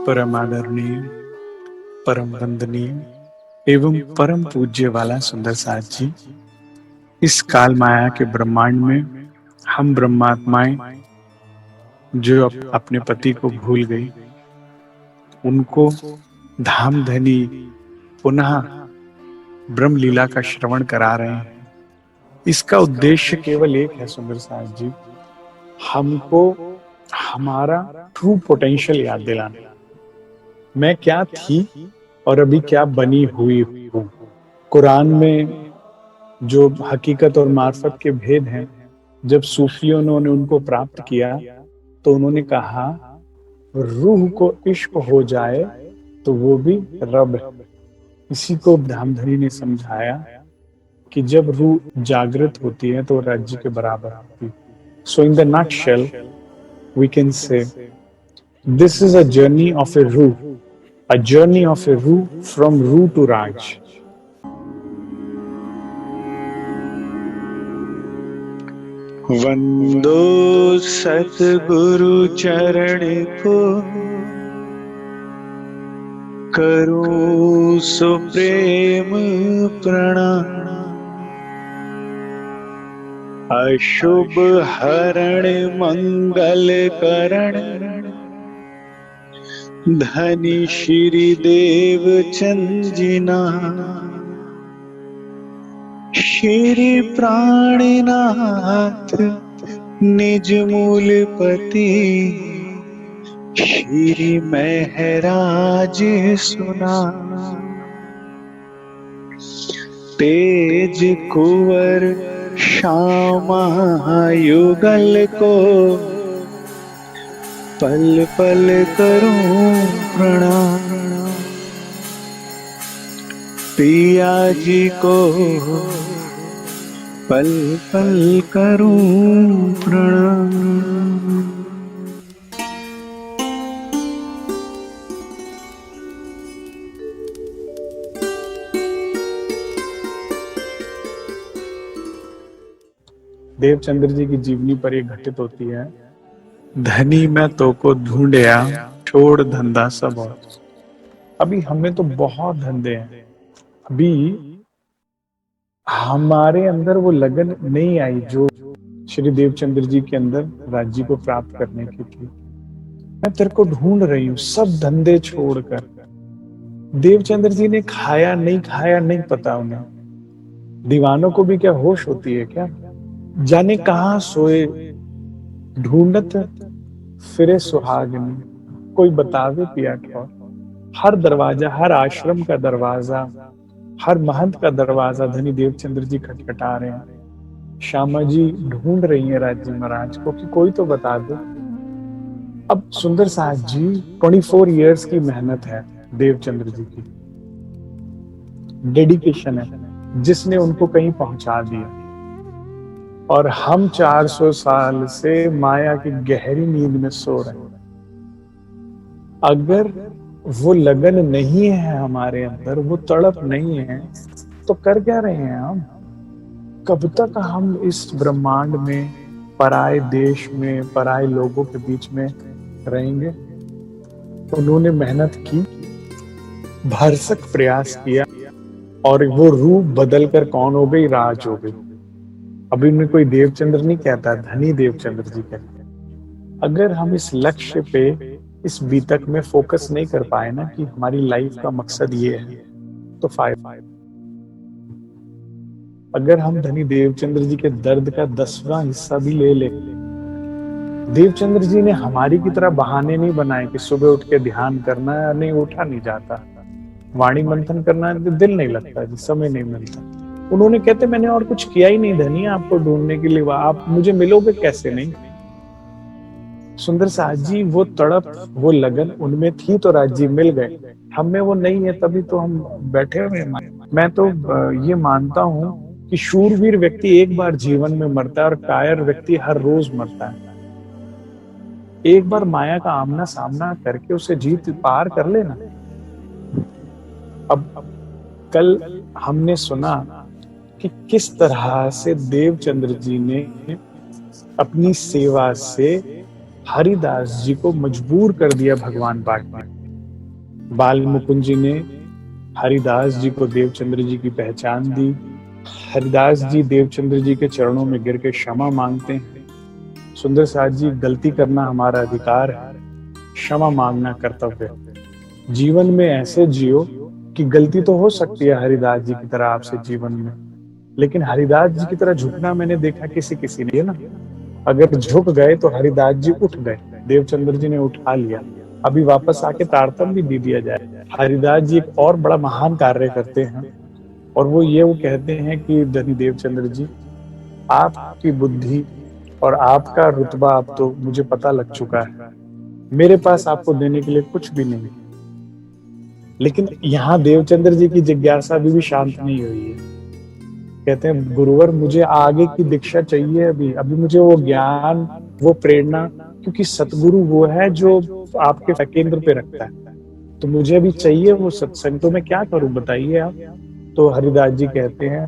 परम आदरणीय, परम वंदनीय एवं परम पूज्य वाला सुंदर साथ जी, इस काल माया के ब्रह्मांड में हम ब्रह्मात्माएं जो अपने पति को भूल गई, उनको धाम धनी पुनः ब्रह्म लीला का श्रवण करा रहे हैं। इसका उद्देश्य केवल एक है सुंदर साथ जी, हमको हमारा ट्रू पोटेंशियल याद दिलाना। मैं क्या थी और अभी क्या बनी हुई हूँ। कुरान में जो हकीकत और मार्फत के भेद हैं, जब सूफियों ने उनको प्राप्त किया तो उन्होंने कहा रूह को इश्क हो जाए तो वो भी रब है। इसी को धामधनी ने समझाया कि जब रूह जागृत होती है तो राज्य के बराबर होती है। So in the nutshell we can say this is a journey of a रूह, a journey of a Ruh from Ruh to Raj. वंदो सतगुरु चरण को, करूं सो प्रेम प्रणाम। अशुभ हरण मंगल करण, धनी श्री देव चंदिना। श्री प्राणनाथ निज मूल पति, श्री महराज सुना। तेज कुंवर श्यामा युगल को, पल पल करूं प्रणाम। पिया जी को पल पल करूं प्रणाम। देवचंद्र जी की जीवनी पर यह घटित होती है। धनी मैं तो को ढूंढया, छोड़ धंधा सब और। अभी हमें तो बहुत धंधे हैं, अभी हमारे अंदर वो लगन नहीं आई जो श्री देवचंद्र जी के अंदर राज्य को प्राप्त करने की थी। मैं तेरे को ढूंढ रही हूँ सब धंधे छोड़कर। देवचंद्र जी ने खाया नहीं खाया नहीं पता उन्हें। दीवानों को भी क्या होश होती है क्या? जाने कहाँ सोए ढूंढत फिरे सुहागनी, कोई बतावे पिया क्या। हर दरवाजा, हर आश्रम का दरवाजा, हर महंत का दरवाजा धनी देवचंद्र जी खटखटा रहे हैं। श्यामा जी ढूंढ रही हैं राज्य महाराज को कि कोई तो बता दो। अब सुंदर साथ जी 24 इयर्स की मेहनत है देवचंद्र जी की, डेडिकेशन है जिसने उनको कहीं पहुंचा दिया। और हम 400 साल से माया की गहरी नींद में सो रहे हैं। अगर वो लगन नहीं है हमारे अंदर, वो तड़प नहीं है, तो कर क्या रहे हैं हम? कब तक हम इस ब्रह्मांड में, पराए देश में, पराए लोगों के बीच में रहेंगे? उन्होंने मेहनत की, भरसक प्रयास किया और वो रूप बदल कर कौन हो गई? राज हो गई। अभी उन्हें कोई देवचंद्र नहीं कहता, धनी देवचंद्र जी कहते हैं। अगर हम इस लक्ष्य पे, इस बीतक में फोकस नहीं कर पाए ना कि हमारी लाइफ का मकसद ये है, तो फायदा। अगर हम धनी देवचंद्र जी के दर्द का 10वां हिस्सा भी ले ले, देवचंद्र जी ने हमारी की तरह बहाने नहीं बनाए कि सुबह उठ के ध्यान करना है, नहीं उठा नहीं जाता, वाणी मंथन करना है, दिल नहीं लगता जी, समय नहीं मिलता। उन्होंने कहते मैंने और कुछ किया ही नहीं धनी आपको ढूंढने के लिए, आप मुझे मिलोगे कैसे? नहीं। सुंदर साथ जी वो तड़प, वो लगन उनमें थी तो राज्य मिल गए, हम में वो नहीं है, तभी तो हम बैठे हुए हैं। मैं तो ये मानता हूं कि शूरवीर व्यक्ति एक बार जीवन में मरता है और कायर व्यक्ति हर रोज मरता है। एक बार माया का आमना सामना करके उसे जीत पार कर लेना। अब कल हमने सुना कि किस तरह से देवचंद्र जी ने अपनी सेवा से हरिदास जी को मजबूर कर दिया भगवान बांटने। बाल मुकुंद जी ने हरिदास जी को देवचंद्र जी की पहचान दी। हरिदास जी देवचंद्र जी के चरणों में गिर के क्षमा मांगते हैं। सुंदर साथ जी, गलती करना हमारा अधिकार है, क्षमा मांगना कर्तव्य है। जीवन में ऐसे जियो कि गलती तो हो सकती है हरिदास जी की तरह आपसे जीवन में, लेकिन हरिदास जी की तरह झुकना मैंने देखा किसी किसी ने ना। अगर झुक गए तो हरिदास जी उठ गए, देवचंद्र जी ने उठा लिया। अभी वापस आके तारतम भी दे दिया जाए। हरिदास जी एक और बड़ा महान कार्य करते हैं, और वो कहते हैं कि धनी देवचंद्र जी, आपकी बुद्धि और आपका रुतबा अब तो मुझे पता लग चुका है, मेरे पास आपको देने के लिए कुछ भी नहीं। लेकिन यहाँ देवचंद्र जी की जिज्ञासा अभी भी शांत नहीं हुई है। कहते हैं गुरुवर, मुझे आगे की दीक्षा चाहिए, अभी अभी मुझे वो ज्ञान, वो प्रेरणा, क्योंकि सतगुरु वो है जो आपके केंद्र पे रखता है। तो मुझे अभी चाहिए वो सत्संग, तो मैं क्या करूं बताइए आप। तो हरिदास जी कहते हैं,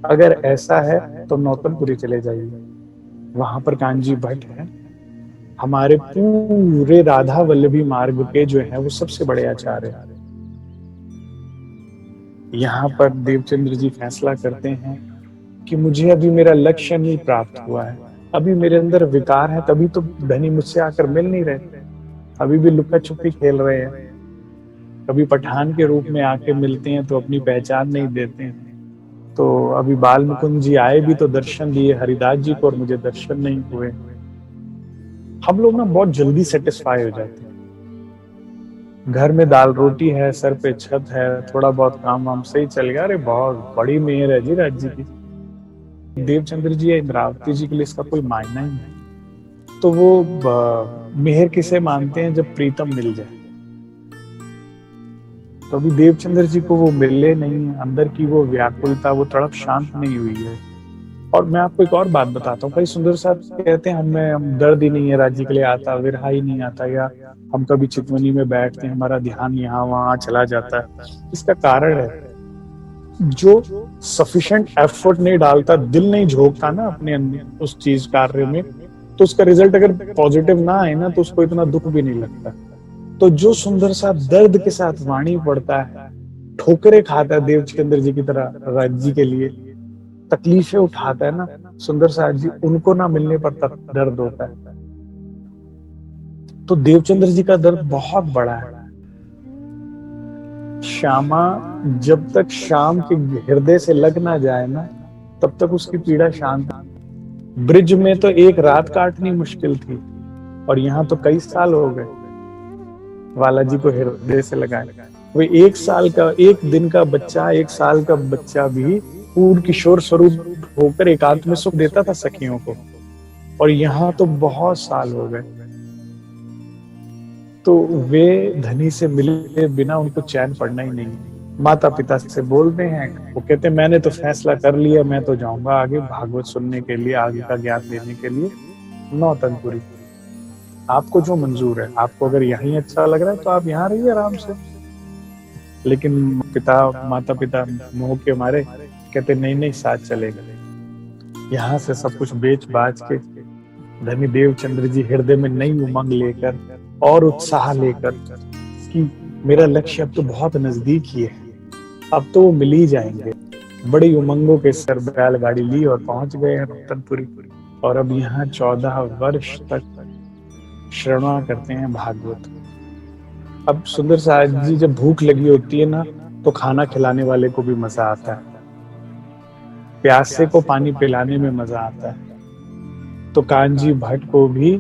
अगर ऐसा है तो नौतनपुरी चले जाइए, वहां पर कांजी भट्ट है, हमारे पूरे राधा वल्लभी मार्ग के जो है वो सबसे बड़े आचार्य हैं। यहाँ पर देवचंद्र जी फैसला करते हैं कि मुझे अभी मेरा लक्ष्य नहीं प्राप्त हुआ है, अभी मेरे अंदर विकार है, तभी तो धनी मुझसे आकर मिल नहीं रहे, अभी भी लुका छुपी खेल रहे हैं। कभी पठान के रूप में आके मिलते हैं तो अपनी पहचान नहीं देते हैं। तो अभी बाल मुकुंद जी आए भी तो दर्शन दिए हरिदास जी को, और मुझे दर्शन नहीं हुए। हम लोग ना बहुत जल्दी सेटिस्फाई हो जाते हैं। घर में दाल रोटी है, सर पे छत है, थोड़ा बहुत काम वाम सही चल गया, अरे बहुत बड़ी मेहर है जी राज्य की। देवचंद्र जी या इंद्रावती जी के लिए इसका कोई मायना ही नहीं। तो वो मेहर किसे मानते हैं, जब प्रीतम मिल जाए। तो अभी देवचंद्र जी को वो मिले नहीं, अंदर की वो व्याकुलता, वो तड़प शांत नहीं हुई है। और मैं आपको एक और बात बताता हूँ, कई सुंदर साहब कहते हैं हमें हम दर्द ही नहीं है राज्य के लिए आता, विरहा ही नहीं आता, या हम कभी चितवनी में बैठते हैं हमारा ध्यान यहाँ वहां चला जाता है। इसका कारण है, जो सफिशिएंट एफर्ट नहीं डालता, दिल नहीं झोंकता ना अपने अंदर उस चीज कार्य में, तो उसका रिजल्ट अगर पॉजिटिव ना आए ना तो उसको इतना दुख भी नहीं लगता। तो जो सुंदर सा दर्द के साथ वाणी पढ़ता है, ठोकरे खाता है देवचंद्र जी की तरह राज्य के लिए, तकलीफें उठाता है ना सुंदर साथ जी, उनको ना मिलने पर दर्द होता है। तो देवचंद्र जी का दर्द बहुत बड़ा है। श्यामा जब तक शाम के हृदय से लग ना जाए ना, तब तक उसकी पीड़ा शांत। ब्रिज में तो एक रात काटनी मुश्किल थी, और यहाँ तो कई साल हो गए वाला जी को हृदय से लगाए। वो एक साल का, एक दिन का बच्चा, एक साल का बच्चा भी पूर्ण किशोर स्वरूप होकर एकांत में सुख देता था सखियों को, और यहाँ तो बहुत साल हो गए। तो वे धनी से मिले बिना उनको चैन पड़ना ही नहीं। माता पिता से बोलते हैं, वो कहते हैं मैंने तो फैसला कर लिया, मैं तो जाऊंगा आगे भागवत सुनने के लिए, आगे का ज्ञान देने के लिए नौतनपुरी। आपको जो मंजूर है, आपको अगर यहीं अच्छा लग रहा है तो आप यहाँ रहिए आराम से। लेकिन माता पिता मोह के मारे कहते नहीं नहीं, साथ चलेगा। यहाँ से सब कुछ बेच बाच के धनी देवचंद्र जी हृदय में नई उमंग लेकर और उत्साह लेकर कि मेरा लक्ष्य अब तो बहुत नजदीक ही है, अब तो वो मिल ही जाएंगे, बड़ी उमंगों के सर बैलगाड़ी ली और पहुंच गए हैं नौतनपुरी। और अब यहाँ 14 वर्ष तक श्रवणा करते हैं भागवत। अब सुंदर साहब जी जब भूख लगी होती है ना, तो खाना खिलाने वाले को भी मजा आता है, प्यासे को पानी पिलाने में मजा आता है। तो कांजी भट्ट को भी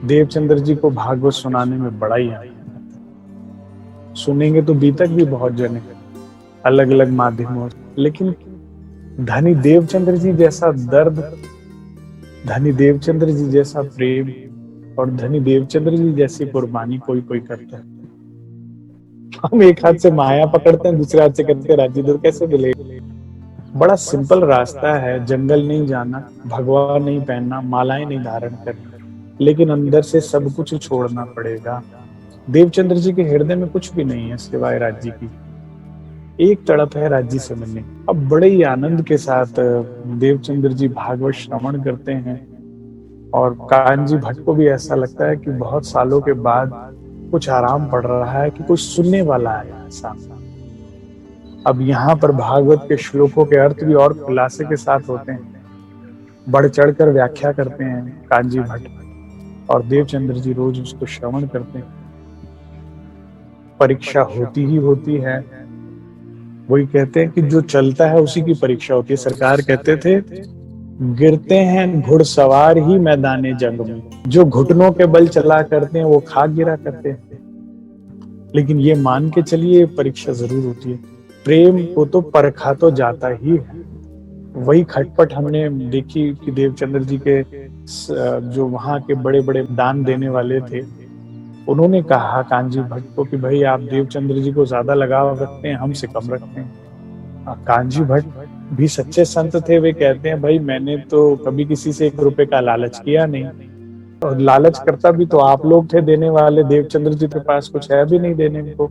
देवचंद्र जी को भागवत सुनाने में बड़ा ही आनंद आता है। सुनेंगे तो बीतक भी बहुत जने अलग अलग माध्यमों, लेकिन धनी देवचंद्र जी जैसा दर्द, धनी देवचंद्र जी जैसा प्रेम और धनी देवचंद्र जी जैसी कुर्बानी कोई कोई करता है। हम एक हाथ से माया पकड़ते हैं, दूसरे हाथ से कहते हैं राज्य दर कैसे मिलेगा। बड़ा सिंपल रास्ता है, जंगल नहीं जाना, भगवा नहीं पहनना, मालाएं नहीं धारण करना, लेकिन अंदर से सब कुछ छोड़ना पड़ेगा। देवचंद्र जी के हृदय में कुछ भी नहीं है सिवाय राज्य की, एक तड़प है राज्य से मिलने। अब बड़े ही आनंद के साथ देवचंद्र जी भागवत श्रवण करते हैं, और कांजी भट्ट को भी ऐसा लगता है कि बहुत सालों के बाद कुछ आराम पड़ रहा है कि कुछ सुनने वाला है सामने। अब यहाँ पर भागवत के श्लोकों के अर्थ भी और खुलासे के साथ होते हैं, बढ़ चढ़कर व्याख्या करते हैं कांजी भट्ट, और देवचंद्र जी रोज उसको श्रवण करते हैं। परीक्षा होती ही होती है। वही कहते हैं कि जो चलता है उसी की परीक्षा होती है। सरकार कहते थे, गिरते हैं घुड़सवार ही मैदाने जंग में, जो घुटनों के बल चला करते हैं वो खाक गिरा करते हैं। लेकिन ये मान के चलिए परीक्षा जरूर होती है। प्रेम को तो परखा तो जाता ही है। वही खटपट हमने देखी कि देवचंद्र जी के जो वहां के बड़े बड़े दान देने वाले थे, उन्होंने कहा कांजी भट्ट को कि भाई आप देवचंद्र जी को ज्यादा लगाव रखते हैं, हमसे कम रखते हैं। कांजी भट्ट भी सच्चे संत थे। वे कहते हैं, भाई मैंने तो कभी किसी से 1 रुपए का लालच किया नहीं, और लालच करता भी तो आप लोग थे देने वाले। देवचंद्र जी के पास कुछ है भी नहीं देने को,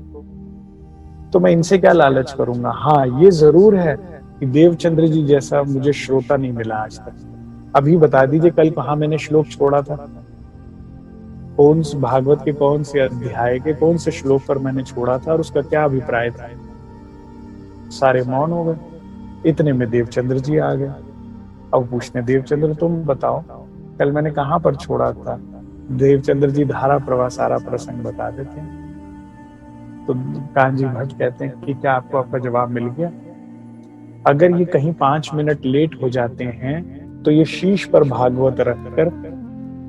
तो मैं इनसे क्या लालच करूंगा। हाँ, ये जरूर है कि देवचंद्र जी जैसा मुझे श्रोता नहीं मिला आज तक। अभी बता दीजिए कल कहाँ मैंने श्लोक छोड़ा था, कौन से भागवत के कौन से अध्याय के कौन से श्लोक पर मैंने छोड़ा था और उसका क्या अभिप्राय था। सारे मौन हो गए। इतने में देवचंद्र जी आ गए। अब पूछने, देवचंद्र तुम बताओ कल मैंने कहाँ पर छोड़ा था। देवचंद्र जी धारा प्रवाह सारा प्रसंग बता देते हैं। तो कांजी भट्ट कहते हैं कि क्या आपको आपका जवाब मिल गया। अगर ये कहीं 5 मिनट लेट हो जाते हैं तो ये शीश पर भागवत रखकर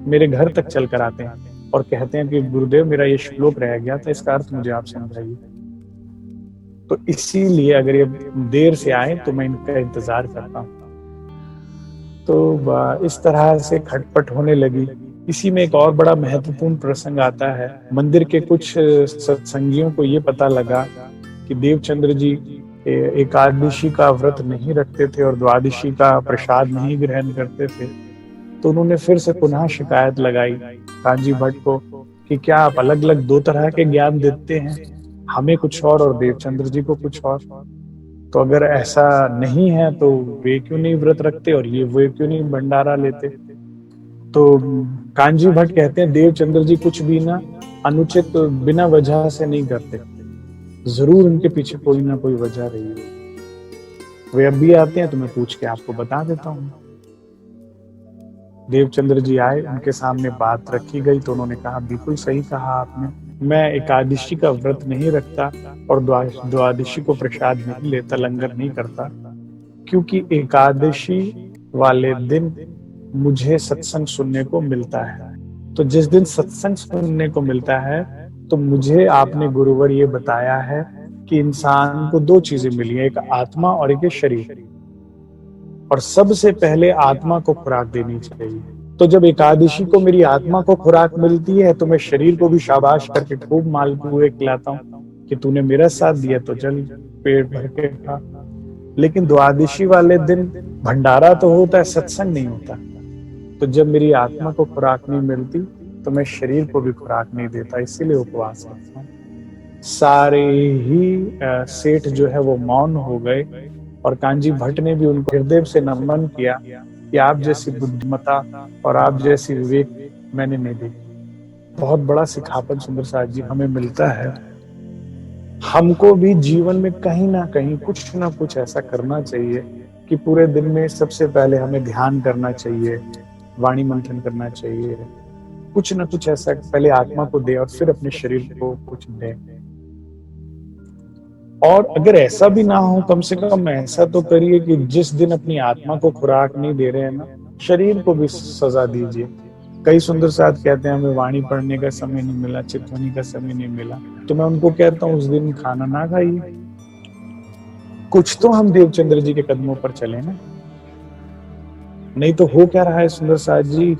मेरे घर तक चल कर आते हैं और कहते हैं कि गुरुदेव मेरा ये श्लोक रह गया था, इसका अर्थ मुझे आप समझाइए। तो इसीलिए अगर ये देर से आए तो मैं इनका इंतजार करता हूँ। तो इस तरह से खटपट होने लगी। इसी में एक और बड़ा महत्वपूर्ण प्रसंग आता है। मंदिर के कुछ सत्संगियों को ये पता लगा कि देवचंद्र जी एकादशी का व्रत नहीं रखते थे और द्वादशी का प्रसाद नहीं ग्रहण करते थे। तो उन्होंने फिर से पुनः शिकायत लगाई कांजी भट्ट को कि क्या आप अलग अलग 2 तरह के ज्ञान देते हैं, हमें कुछ और देवचंद्र जी को कुछ और। तो अगर ऐसा नहीं है तो वे क्यों नहीं व्रत रखते और वे क्यों नहीं भंडारा लेते। तो कांजी भट्ट कहते हैं देवचंद्र जी कुछ भी ना अनुचित बिना वजह से नहीं करते, जरूर उनके पीछे कोई ना कोई वजह रही है। वे अब भी आते हैं तो मैं पूछ के आपको बता देता हूँ। देवचंद्र जी आए, उनके सामने बात रखी गई तो उन्होंने कहा, बिल्कुल सही कहा आपने, मैं एकादशी का व्रत नहीं रखता और द्वादशी को प्रसाद नहीं लेता, लंगर नहीं करता, क्योंकि एकादशी वाले दिन मुझे सत्संग सुनने को मिलता है। तो जिस दिन सत्संग सुनने को मिलता है तो मुझे आपने गुरुवर ये बताया है कि इंसान को 2 चीजें मिली है, एक आत्मा और एक शरीर, और सबसे पहले आत्मा को खुराक देनी चाहिए। तो जब एकादशी को मेरी आत्मा को खुराक मिलती है तो मैं शरीर को भी शाबाश करके खूब मालपुए खिलाता हूँ कि तूने मेरा साथ दिया तो चल पेट भर के खा। लेकिन द्वादशी वाले दिन भंडारा तो होता है, सत्संग नहीं होता। तो जब मेरी आत्मा को खुराक नहीं मिलती तो मैं शरीर को भी खुराक नहीं देता, इसीलिए उपवास रखता हूँ। सारे ही सेठ जो है वो मौन हो गए और कांजी भट्ट ने भी उनको हृदय से नमन किया कि आप जैसी बुद्धिमता और आप जैसी विवेक मैंने नहीं देखी। बहुत बड़ा सिखापन सुंदर साथ जी हमें मिलता है। हमको भी जीवन में कहीं ना कहीं कुछ ना कुछ ऐसा करना चाहिए कि पूरे दिन में सबसे पहले हमें ध्यान करना चाहिए, वाणी मंथन करना चाहिए, कुछ ना कुछ ऐसा पहले आत्मा को दे और फिर अपने शरीर को कुछ दे। और अगर ऐसा भी ना हो, कम से कम ऐसा तो करिए कि जिस दिन अपनी आत्मा को खुराक नहीं दे रहे हैं ना, शरीर को भी सजा दीजिए। कई सुंदर साथ कहते हैं हमें वाणी पढ़ने का समय नहीं मिला, चितवनी का समय नहीं मिला, तो मैं उनको कहता हूँ उस दिन खाना ना खाइए, कुछ तो हम देवचंद्र जी के कदमों पर चले ना। नहीं तो हो क्या रहा है सुंदर साथ जी,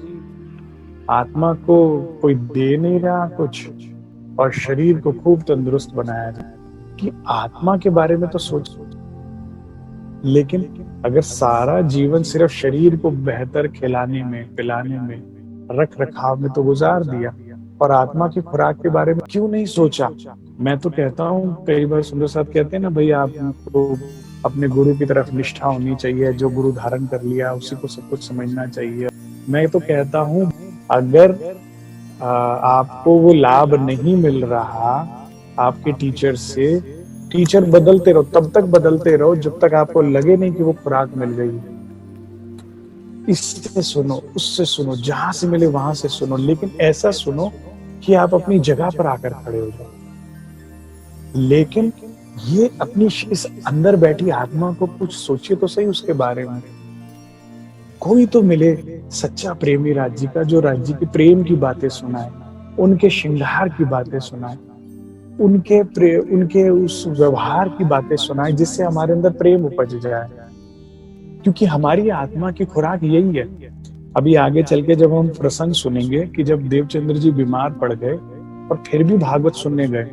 आत्मा को कोई दे नहीं रहा कुछ और शरीर को खूब तंदुरुस्त बनाया जाए कि आत्मा के बारे में तो सोच। लेकिन अगर सारा जीवन सिर्फ शरीर को बेहतर खिलाने में, पिलाने में, रख रखाव में तो गुजार दिया और आत्मा की खुराक के बारे में क्यों नहीं सोचा। मैं तो कहता हूँ, कई बार सुंदर साहब कहते हैं ना, भाई आपको अपने गुरु की तरफ निष्ठा होनी चाहिए, जो गुरु धारण कर लिया उसी को सब कुछ समझना चाहिए। मैं तो कहता हूँ अगर आपको वो लाभ नहीं मिल रहा आपके टीचर से, टीचर बदलते रहो, तब तक बदलते रहो जब तक आपको लगे नहीं कि वो खुराक मिल गई है। इससे सुनो, उससे सुनो, जहां से मिले वहां से सुनो, लेकिन ऐसा सुनो कि आप अपनी जगह पर आकर खड़े हो जाओ। लेकिन ये अपनी इस अंदर बैठी आत्मा को कुछ सोचिए तो सही उसके बारे में। कोई तो मिले सच्चा प्रेमी राज्य का, जो राज्य की प्रेम की बातें सुनाए, उनके श्रृंगार की बातें सुनाए, उनके उस व्यवहार की बातें सुनाए, जिससे हमारे अंदर प्रेम उपज जाए। क्योंकि हमारी आत्मा की खुराक यही है। अभी आगे चल के जब हम प्रसंग सुनेंगे कि जब देवचंद्र जी बीमार पड़ गए और फिर भी भागवत सुनने गए,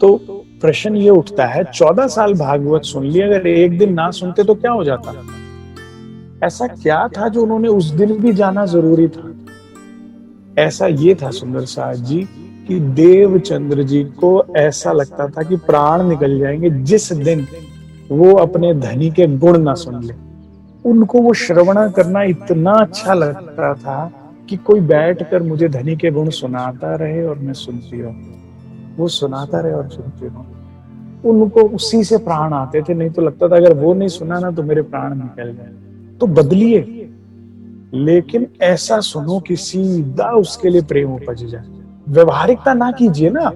तो प्रश्न ये उठता है, 14 साल भागवत सुन लिया, अगर एक दिन ना सुनते तो क्या हो जाता? ऐसा क्या था जो उन्होंने उस दिन भी जाना जरूरी था? ऐसा ये था सुंदर साहब जी कि देवचंद्र जी को ऐसा लगता था कि प्राण निकल जाएंगे जिस दिन वो अपने धनी के गुण ना सुन ले। उनको वो श्रवण करना इतना अच्छा लगता था कि कोई बैठकर मुझे धनी के गुण सुनाता रहे और मैं सुनती रहूं, वो सुनाता रहे और सुनती रहूं। उनको उसी से प्राण आते थे, नहीं तो लगता था अगर वो नहीं सुना ना तो मेरे प्राण निकल जाए। तो बदलिए, लेकिन ऐसा सुनो कि सीधा उसके लिए प्रेम उपज जाए। व्यवहारिकता ना कीजिए ना,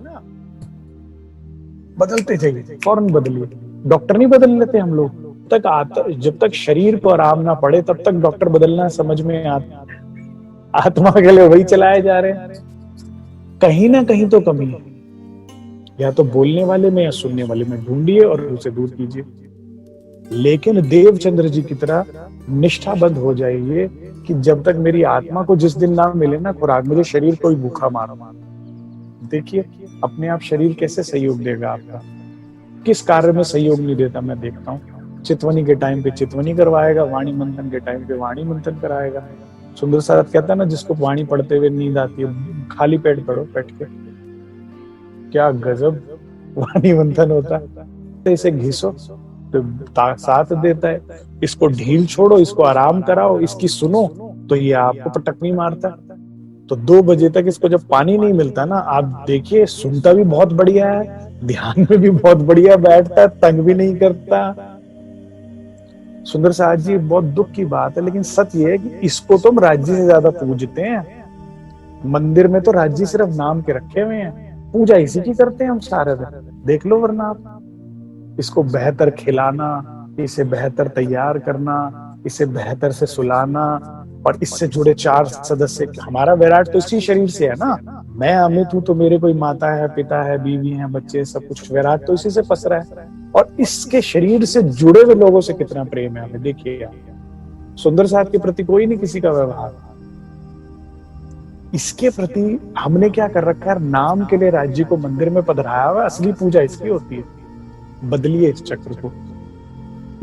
बदलते जाइए, फौरन बदलिए। डॉक्टर नहीं बदल लेते हम लोग, जब तक शरीर को आराम ना पड़े तब तक डॉक्टर बदलना समझ में आता। आत्मा के लिए वही चलाए जा रहे हैं। कहीं ना कहीं तो कमी है, या तो बोलने वाले में या सुनने वाले में ढूंढिए और उसे दूर कीजिए। लेकिन देवचंद्र जी की तरह निष्ठाबद्ध हो जाइए कि जब तक मेरी आत्मा को जिस दिन ना मिले ना खुराक, मुझे शरीर को ही भूखा मारो। देखिए अपने आप शरीर कैसे सहयोग देगा आपका। किस कार्य में सहयोग नहीं देता मैं देखता हूँ। चितवनी के टाइम पे चितवनी करवाएगा, वाणी मंथन के टाइम पे वाणी मंथन कराएगा। सुंदर साहब कहता है ना, जिसको वाणी पढ़ते हुए नींद आती है, खाली पेट पढ़ो, बैठ के। क्या गजब वाणी मंथन होता है। तो इसे घिसो तो साथ देता है, इसको ढील छोड़ो, इसको आराम कराओ, इसकी सुनो तो ये आपको पटकनी मारता है। तो 2 बजे तक इसको जब पानी नहीं मिलता ना, आप देखिए सुनता भी बहुत बढ़िया है, ध्यान में भी बहुत बढ़िया बैठता है, तंग भी नहीं करता। सुंदर साहब जी बहुत दुख की बात है, लेकिन सच ये है कि इसको तुम राज्य से ज्यादा पूजते हैं। मंदिर में तो राज्य सिर्फ नाम के रखे हुए हैं, पूजा इसी की करते हैं हम सारे दिन। देख लो वरना आप। इसको बेहतर खिलाना, इसे बेहतर तैयार करना, इसे बेहतर से सुलाना, और इससे जुड़े 4 सदस्य। हमारा विराट तो इसी शरीर से है ना। मैं अमित हूं तो मेरे कोई माता है, पिता है, बीवी है, बच्चे, सब कुछ विराट तो इसी से पसरा है। और इसके शरीर से जुड़े हुए लोगों से कितना प्रेम है हमें, देखिए। सुंदर साहब के प्रति कोई नहीं किसी का व्यवहार, इसके प्रति हमने क्या कर रखा है, नाम के लिए राज्य को मंदिर में पधराया हुआ, असली पूजा इसकी होती है। बदलिए इस चक्र को।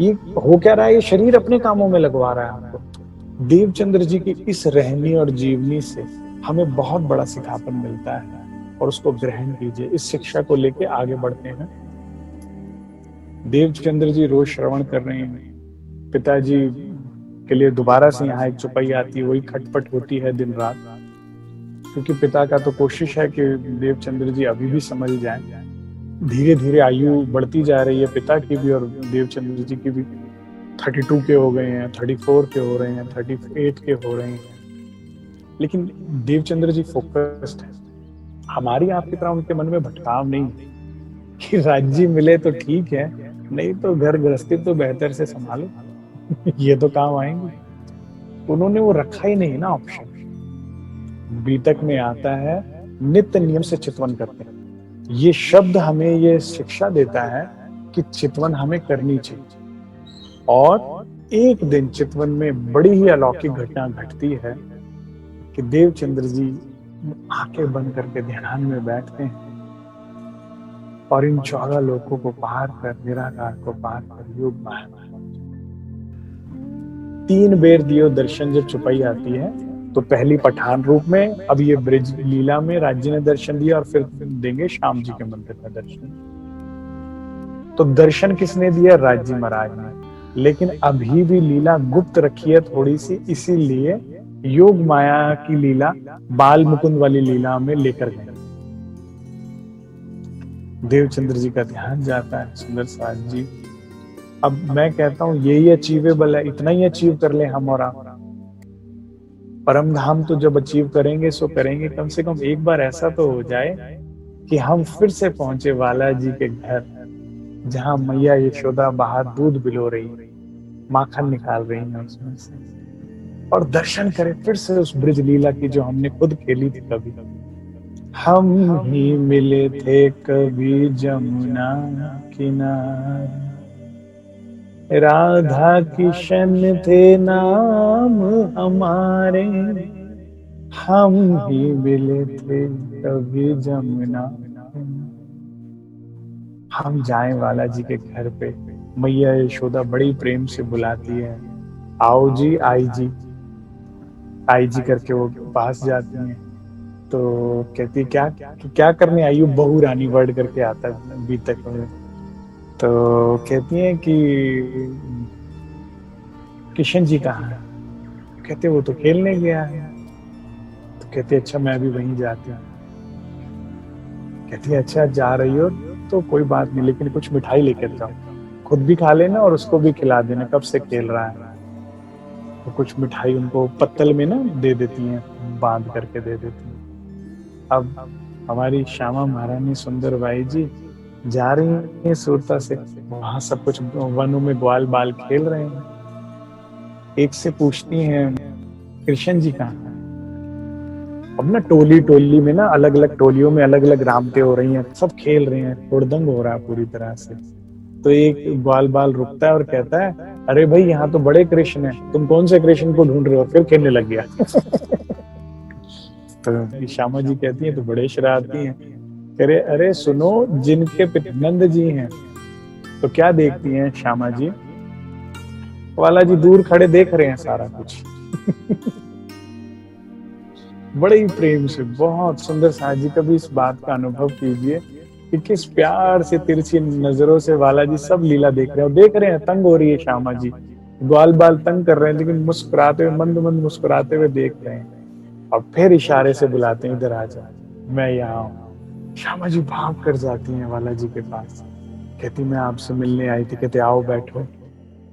ये हो क्या रहा है, ये शरीर अपने कामों में लगवा रहा है आपको। देवचंद्र जी की इस रहनी और जीवनी से हमें बहुत बड़ा सिखापन मिलता है, और उसको ग्रहण कीजिए। इस शिक्षा को लेके आगे बढ़ते हैं। देवचंद्र जी रोज श्रवण कर रहे हैं। पिताजी के लिए दोबारा से यहाँ एक चौपाई आती है, वही खटपट होती है दिन रात, क्योंकि पिता का तो कोशिश है कि देवचंद्र जी अभी भी समझ जाएं। धीरे धीरे आयु बढ़ती जा रही है पिता की भी और देवचंद्र जी की भी। 32 के हो गए हैं, 34 के हो रहे हैं, 38 के हो रहे हैं, लेकिन देवचंद्र जी फोकस्ड है। हमारी आपकी तरह उनके मन में भटकाव नहीं कि राज्य मिले तो ठीक है, नहीं तो घर गृहस्थी तो बेहतर से संभालो। ये तो काम आएंगे। उन्होंने वो रखा ही नहीं ना ऑप्शन। बीतक में आता है, नित्य नियम से चितवन करते हैं। ये शब्द हमें ये शिक्षा देता है कि चितवन हमें करनी चाहिए। और एक दिन चितवन में बड़ी ही अलौकिक घटना घटती है कि देवचंद्र जी आंखें बंद करके ध्यान में बैठते हैं, और इन 14 लोकों को पार कर, निराकार को पार कर योग माया में 3 बेर दियो दर्शन। जब चुपाई आती है तो पहली पठान रूप में, अब ये ब्रिज लीला में राज्य ने दर्शन दिया, और फिर देंगे श्याम जी के मंदिर का दर्शन। तो दर्शन किसने दिया? राज्य महाराज ने। लेकिन अभी भी लीला गुप्त रखी है थोड़ी सी, इसीलिए योग माया की लीला बाल मुकुंद वाली लीला में लेकर गए। देवचंद्र जी का ध्यान जाता है सुंदर साज जी। अब मैं कहता हूँ यही अचीवेबल है, इतना ही अचीव कर ले हम और आप। परम धाम तो जब अचीव करेंगे सो करेंगे, कम से कम एक बार ऐसा तो हो जाए कि हम फिर से पहुंचे वाला जी के घर, जहां मैया यशोदा बाहर दूध बिलो रही, माखन निकाल रही है उसमें से, और दर्शन करें फिर से उस ब्रिज लीला की जो हमने खुद खेली थी कभी। हम ही मिले थे कभी जमुना किनारे, राधा किशन थे नाम हमारे, हम ही मिले थे कभी जमुना। हम जाए वाला जी के घर पे, मैया यशोदा बड़ी प्रेम से बुलाती है, आओ जी आई जी, आई जी करके वो पास जाती हैं। तो कहती क्या करने आई हो बहू रानी, वर्ड करके आता है अभी तक में। तो कहती हैं कि किशन जी कहाँ है? कहते वो तो खेलने गया है। तो कहते अच्छा मैं भी वहीं जाती हूँ। कहती है अच्छा जा रही हो तो कोई बात नहीं, लेकिन कुछ मिठाई लेकर जाओ, खुद भी खा लेना और उसको भी खिला देना, कब से खेल रहा है। तो कुछ मिठाई उनको पत्तल में ना दे देती हैं, बांध करके दे देती हैं। अब हमारी श्यामा महारानी सुंदर बाई जी जा रही है सूरता से, वहां सब कुछ वनों में ग्वाल बाल खेल रहे हैं। एक से पूछती हैं कृष्ण जी कहाँ हैं? अब ना टोली टोली में ना, अलग अलग टोलियों में अलग अलग रामते हो रही हैं, सब खेल रहे हैं, हुड़दंग हो रहा है पूरी तरह से। तो एक ग्वाल बाल रुकता है और कहता है अरे भाई यहाँ तो बड़े कृष्ण हैं, तुम कौन से कृष्ण को ढूंढ रहे हो? फिर खेलने लग गया। तो श्यामा जी कहती हैं तो बड़े शरारती हैं, कह रहे अरे सुनो, जिनके पिता नंद जी हैं। तो क्या देखती हैं श्यामा जी? वाला जी दूर खड़े देख रहे हैं सारा कुछ। बड़े ही प्रेम से, बहुत सुंदर साज जी कभी इस बात का अनुभव कीजिए कि किस प्यार से तिरछी नजरों से वाला जी सब लीला देख रहे हैं, और देख रहे हैं तंग हो रही है श्यामा जी, ग्वाल बाल तंग कर रहे हैं, लेकिन मुस्कुराते हुए मंद मंद मुस्कुराते हुए देख रहे हैं। और फिर इशारे से बुलाते हैं इधर आ जा, मैं यहाँ हूँ। श्यामा जी भाग कर जाती हैं वाला जी के पास, कहती मैं आपसे मिलने आई थी। कहते आओ बैठो।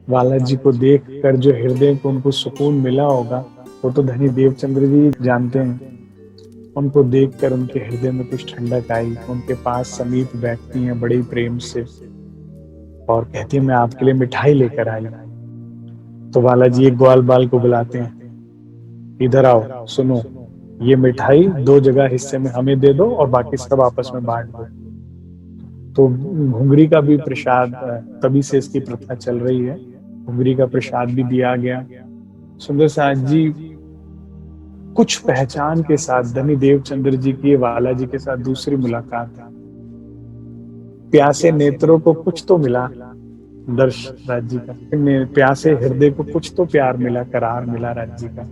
वाला जी को देख कर जो हृदय को उनको सुकून मिला होगा वो तो धनी देवचंद्र जी जानते हैं। उनको देखकर उनके हृदय में कुछ ठंडक आई, उनके पास समीप बैठती हैं बड़े प्रेम से और कहती है मैं आपके लिए मिठाई लेकर आई। तो वाला जी एक ग्वाल बाल को बुलाते हैं, इधर आओ सुनो, ये मिठाई 2 जगह हिस्से में हमें दे दो और बाकी सब आपस में बांट दो। तो घुंगरी का भी प्रसाद, तभी से इसकी प्रथा चल रही है, घुंगरी का प्रसाद भी दिया गया। सुंदर साज जी कुछ पहचान के साथ धनी देवचंद्र जी की वाला जी के साथ दूसरी मुलाकात है। प्यासे नेत्रों को कुछ तो मिला दर्श राज जी का, प्यासे हृदय को कुछ तो प्यार मिला, करार मिला राज जी का।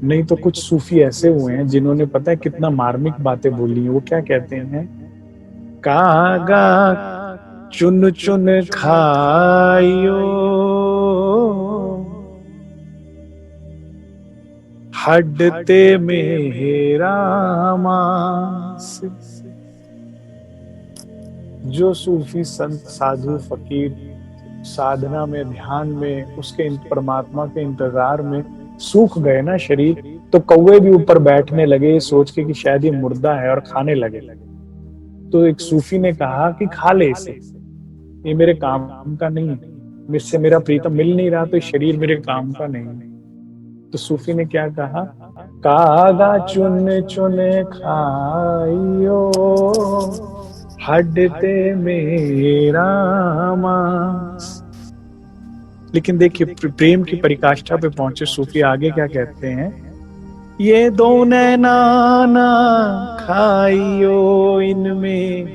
नहीं तो कुछ सूफी ऐसे हुए हैं जिन्होंने पता है कितना मार्मिक बातें बोली हैं। वो क्या कहते हैं, कागा चुन चुन खाइयो हड्डते मेरा मांस। जो सूफी संत साधु फकीर साधना में, ध्यान में, उसके परमात्मा के इंतजार में सूख गए ना शरीर, तो कौवे भी ऊपर बैठने लगे सोच के कि शायद ये मुर्दा है और खाने लगे। तो एक सूफी ने कहा कि खा ले इसे, ये मेरे काम का नहीं है, इससे मेरा प्रीतम मिल नहीं रहा, तो शरीर मेरे काम का नहीं है। तो सूफी ने क्या कहा, कागा चुन चुन खाइयो हड्डते मेरा मांस। लेकिन देखिए प्रेम की परिकाष्ठा पे पहुंचे सूफी आगे क्या कहते हैं, ये दो नैना ना खाइयो इनमें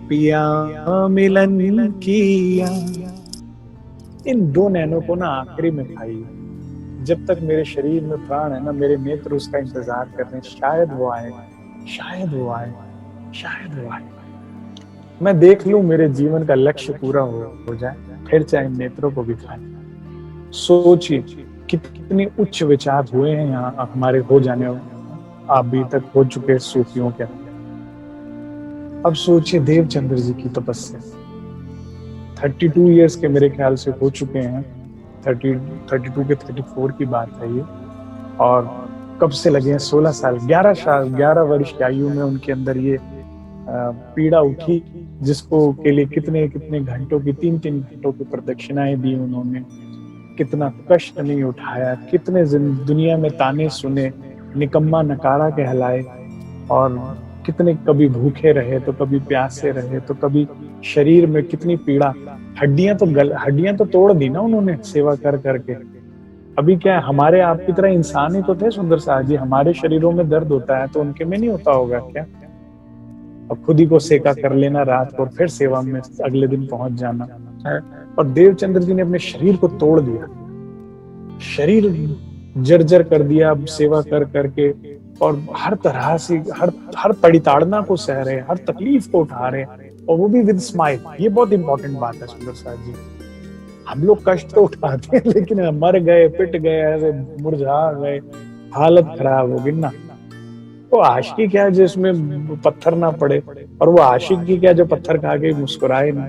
पिया मिलन किया। इन 2 नैनों को ना आखिरी में खाइए, जब तक मेरे शरीर में प्राण है ना, मेरे नेत्र उसका इंतजार कर रहे हैं, शायद वो आए, शायद वो आए, शायद वो आए, मैं देख लूं मेरे जीवन का लक्ष्य पूरा हो जाए, फिर चाहे नेत्रों को भी खाए। सोचिए कितने उच्च विचार हुए हैं यहाँ हमारे हो जाने, अभी तक हो चुके सूफियों के। अब सोचिए देवचंद्र जी की तपस्या 32 ईयर्स के मेरे ख्याल से हो चुके हैं, 32 के 34 की बात है ये। और कब से लगे हैं? 16 साल, 11 वर्ष की आयु में उनके अंदर ये पीड़ा उठी, जिसको के लिए कितने कितने घंटों की 3-3 घंटों की प्रदक्षिणाएं दी उन्होंने, कितना कष्ट नहीं उठाया, कितने दुनिया में ताने सुने, निकम्मा नकारा कहलाए, और कितने कभी भूखे रहे तो कभी प्यासे रहे तो कभी शरीर में कितनी पीड़ा, हड्डियां तो तोड़ दी ना उन्होंने सेवा कर करके। अभी क्या है, हमारे आपकी तरह इंसान ही तो थे सुंदर साह जी, हमारे शरीरों में दर्द होता है तो उनके में नहीं होता होगा क्या? अब खुद ही को सेका कर लेना रात को और फिर सेवा में अगले दिन पहुंच जाना है। और देवचंद्र जी ने अपने शरीर को तोड़ दिया, शरीर जर्जर कर दिया अब सेवा कर करके, और हर तरह से हर परिताड़ना को सह रहे, हर तकलीफ को उठा रहे, और वो भी विद स्माइल। ये बहुत इंपॉर्टेंट बात है सुंदर साह जी। हम लोग कष्ट तो उठाते हैं लेकिन मर गए, पिट गए, ऐसे मुरझा गए, हालत खराब हो गई ना। वो आशिकी क्या जिसमें पत्थर ना पड़े, और वो आशिक की क्या जो पत्थर खा के मुस्कुराए ना।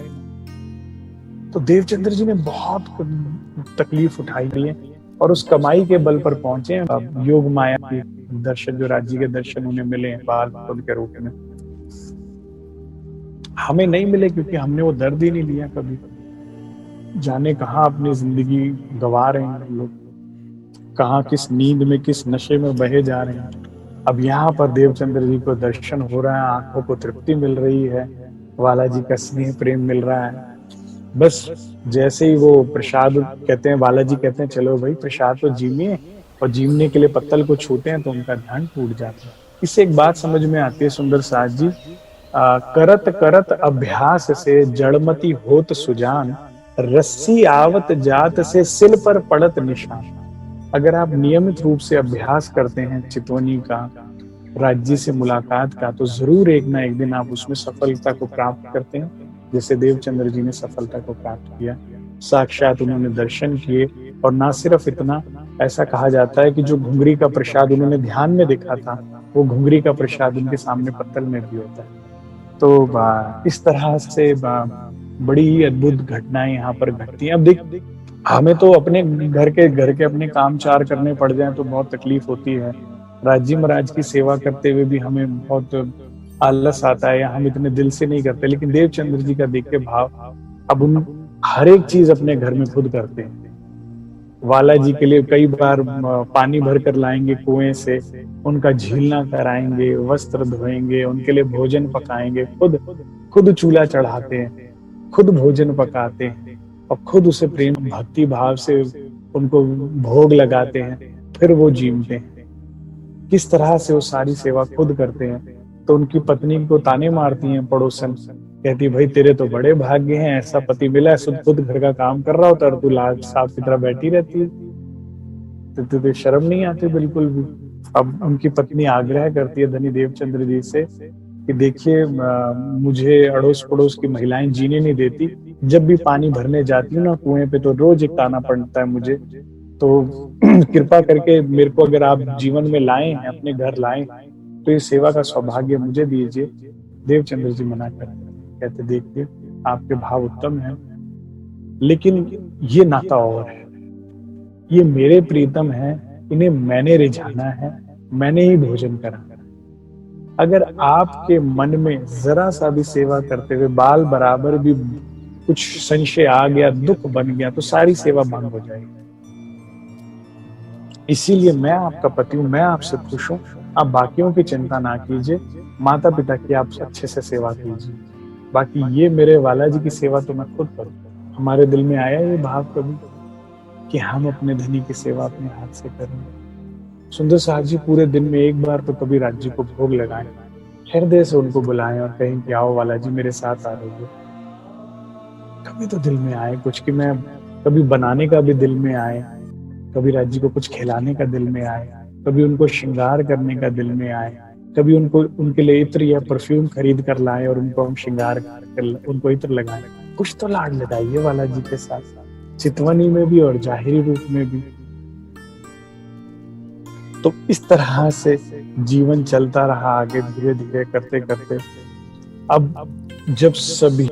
तो देवचंद्र जी ने बहुत तकलीफ उठाई है और उस कमाई के बल पर पहुंचे हैं। योग माया की दर्शन, जो राज्य के दर्शन उन्हें मिले हैं बाल के रूप में, हमें नहीं मिले क्योंकि हमने वो दर्द ही नहीं लिया कभी। जाने कहाँ अपनी जिंदगी गवा रहे हैं लोग, कहाँ किस नींद में किस नशे में बहे जा रहे हैं। अब यहाँ पर देवचंद्र जी को दर्शन हो रहा है, आंखों को तृप्ति मिल रही है, वाला जी का स्नेह प्रेम मिल रहा है। बस जैसे ही वो प्रसाद कहते हैं, वाला जी कहते हैं चलो भाई प्रसाद तो जीमिए, और जीमने के लिए पत्तल को छूते हैं तो उनका ध्यान टूट जाता है। इससे एक बात समझ में आती है सुंदर साथ जी, करत करत अभ्यास से जड़मती होत सुजान, रस्सी आवत जात से सिल पर पड़त निशान। अगर आप नियमित रूप से अभ्यास करते हैं चितवनी का, राज्य से मुलाकात का, तो जरूर एक ना एक दिन आप उसमें सफलता को प्राप्त करते हैं, जैसे देवचंद्र जी ने सफलता को प्राप्त किया। साक्षात उन्होंने दर्शन किए, और ना सिर्फ इतना, ऐसा कहा जाता है कि जो घुंगरी का प्रसाद उन्होंने ध्यान में देखा था, वो घुंगरी का प्रसाद उनके सामने पत्तल में भी होता है। तो इस तरह से बड़ी ही अद्भुत घटनाएं यहाँ पर घटती हैं। अब देख, हमें तो अपने घर के अपने काम चार करने पड़ जाए तो बहुत तकलीफ होती है। राज्य महाराज की सेवा करते हुए भी हमें बहुत आलस आता है, या हम इतने दिल से नहीं करते। लेकिन देवचंद्र जी का देख के भाव, अब उन हर एक चीज अपने घर में खुद करते हैं। वाला जी के लिए कई बार पानी भर कर लाएंगे कुएं से, उनका झीलना कराएंगे, वस्त्र धोएंगे, उनके लिए भोजन पकाएंगे, खुद चूल्हा चढ़ाते हैं, खुद भोजन पकाते हैं, और खुद उसे प्रेम भक्ति भाव से उनको भोग लगाते हैं, फिर वो जीमते हैं। किस तरह से वो सारी सेवा खुद करते हैं। तो उनकी पत्नी को ताने मारती हैं पड़ोसन, कहती भाई तेरे तो बड़े भाग्य हैं, ऐसा पति मिला है, खुद घर का काम कर रहा होता है और तू लाल सांप की तरह बैठी रहती है, तो तुझे शर्म नहीं आती बिल्कुल भी। अब उनकी पत्नी आग्रह करती है धनी देवचंद्र जी से कि देखिए मुझे अड़ोस पड़ोस की महिलाएं जीने नहीं देती, जब भी पानी भरने जाती हूँ ना कुएं पे तो रोज एक ताना पड़ता है मुझे, तो कृपा करके मेरे को अगर आप जीवन में लाए हैं, अपने घर लाए, तो ये सेवा का सौभाग्य मुझे दीजिए। देवचंद्र जी मना करते, कहते देखिए आपके भाव उत्तम है, लेकिन ये नाता और है, ये मेरे प्रीतम है, इन्हें मैंने रिझाना है, मैंने ही भोजन कराना। अगर आपके मन में जरा सा भी सेवा करते हुए बाल बराबर भी कुछ संशय आ गया, दुख बन गया, तो सारी सेवा भंग हो जाएगी। इसीलिए मैं आपका पति हूं, मैं आपसे खुश हूं, आप बाकियों की चिंता ना कीजिए, माता पिता की आप अच्छे से सेवा कीजिए, बाकी ये मेरे वाला जी की सेवा तो मैं खुद करूँ। हमारे दिल में आया ये भाव कभी कि हम अपने धनी की सेवा अपने हाथ से करें। सुंदर साहब जी पूरे दिन में एक बार तो कभी राज्य को भोग लगाएं, हृदय से उनको बुलाएं और कहें कि आओ वाला जी मेरे साथ आ रही हो। कभी तो दिल में आए कुछ, कि मैं कभी बनाने का भी दिल में आए, कभी राज्य को कुछ खिलाने का दिल में आए, कभी उनको श्रृंगार करने का दिल में आए, कभी उनको उनके लिए इत्र या परफ्यूम खरीद कर लाए और उनको हम श्रृंगार कर उनको इत्र लगाए। कुछ तो लाड लगाइए वाला जी के साथ, चितवनी में भी और जाहिरी रूप में भी। तो इस तरह से जीवन चलता रहा आगे, धीरे धीरे करते करते अब जब सभी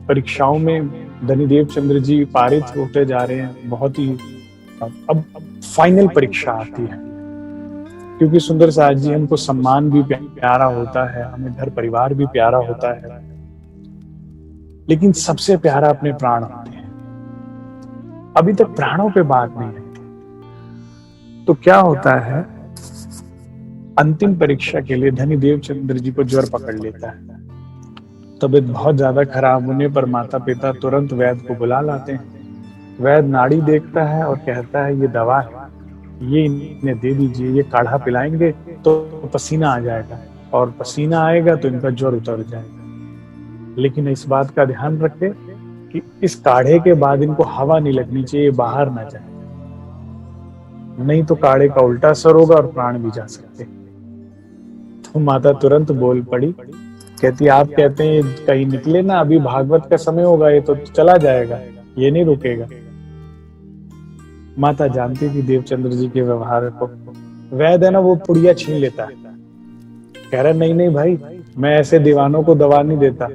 परीक्षाओं में धनीदेव चंद्र जी पारित होते जा रहे हैं, बहुत ही अब फाइनल परीक्षा आती है, क्योंकि सुंदर साज जी हमको सम्मान भी प्यारा होता है, हमें घर परिवार भी प्यारा होता है, लेकिन सबसे प्यारा अपने प्राण होते हैं। अभी तक प्राणों पे बात नहीं है, तो क्या होता है, अंतिम परीक्षा के लिए धनीदेव चंद्र जी को ज्वर पकड़ लेता है। तबीयत बहुत ज्यादा खराब होने पर माता पिता तुरंत वैद्य को बुला लाते हैं। वैद्य नाड़ी देखता है और कहता है ये दवा है, ये इन्हें दे दीजिए, ये काढ़ा पिलाएंगे तो पसीना आ जाएगा, और पसीना आएगा तो इनका ज्वर उतर जाएगा। लेकिन इस बात का ध्यान रखें कि इस काढ़े के बाद इनको हवा नहीं लगनी चाहिए, बाहर ना जाए, नहीं तो काढ़े का उल्टा असर होगा और प्राण भी जा सकते। तो माता तुरंत बोल पड़ी, कहती आप कहते हैं कहीं निकले ना, अभी भागवत का समय होगा, ये तो चला जाएगा, ये नहीं रुकेगा। माता जानती थी देवचंद्र जी के व्यवहार को। वैद्य है ना, वो पुड़िया छीन लेता है, कह रहा नहीं नहीं भाई, मैं ऐसे दीवानों को दवा नहीं देता,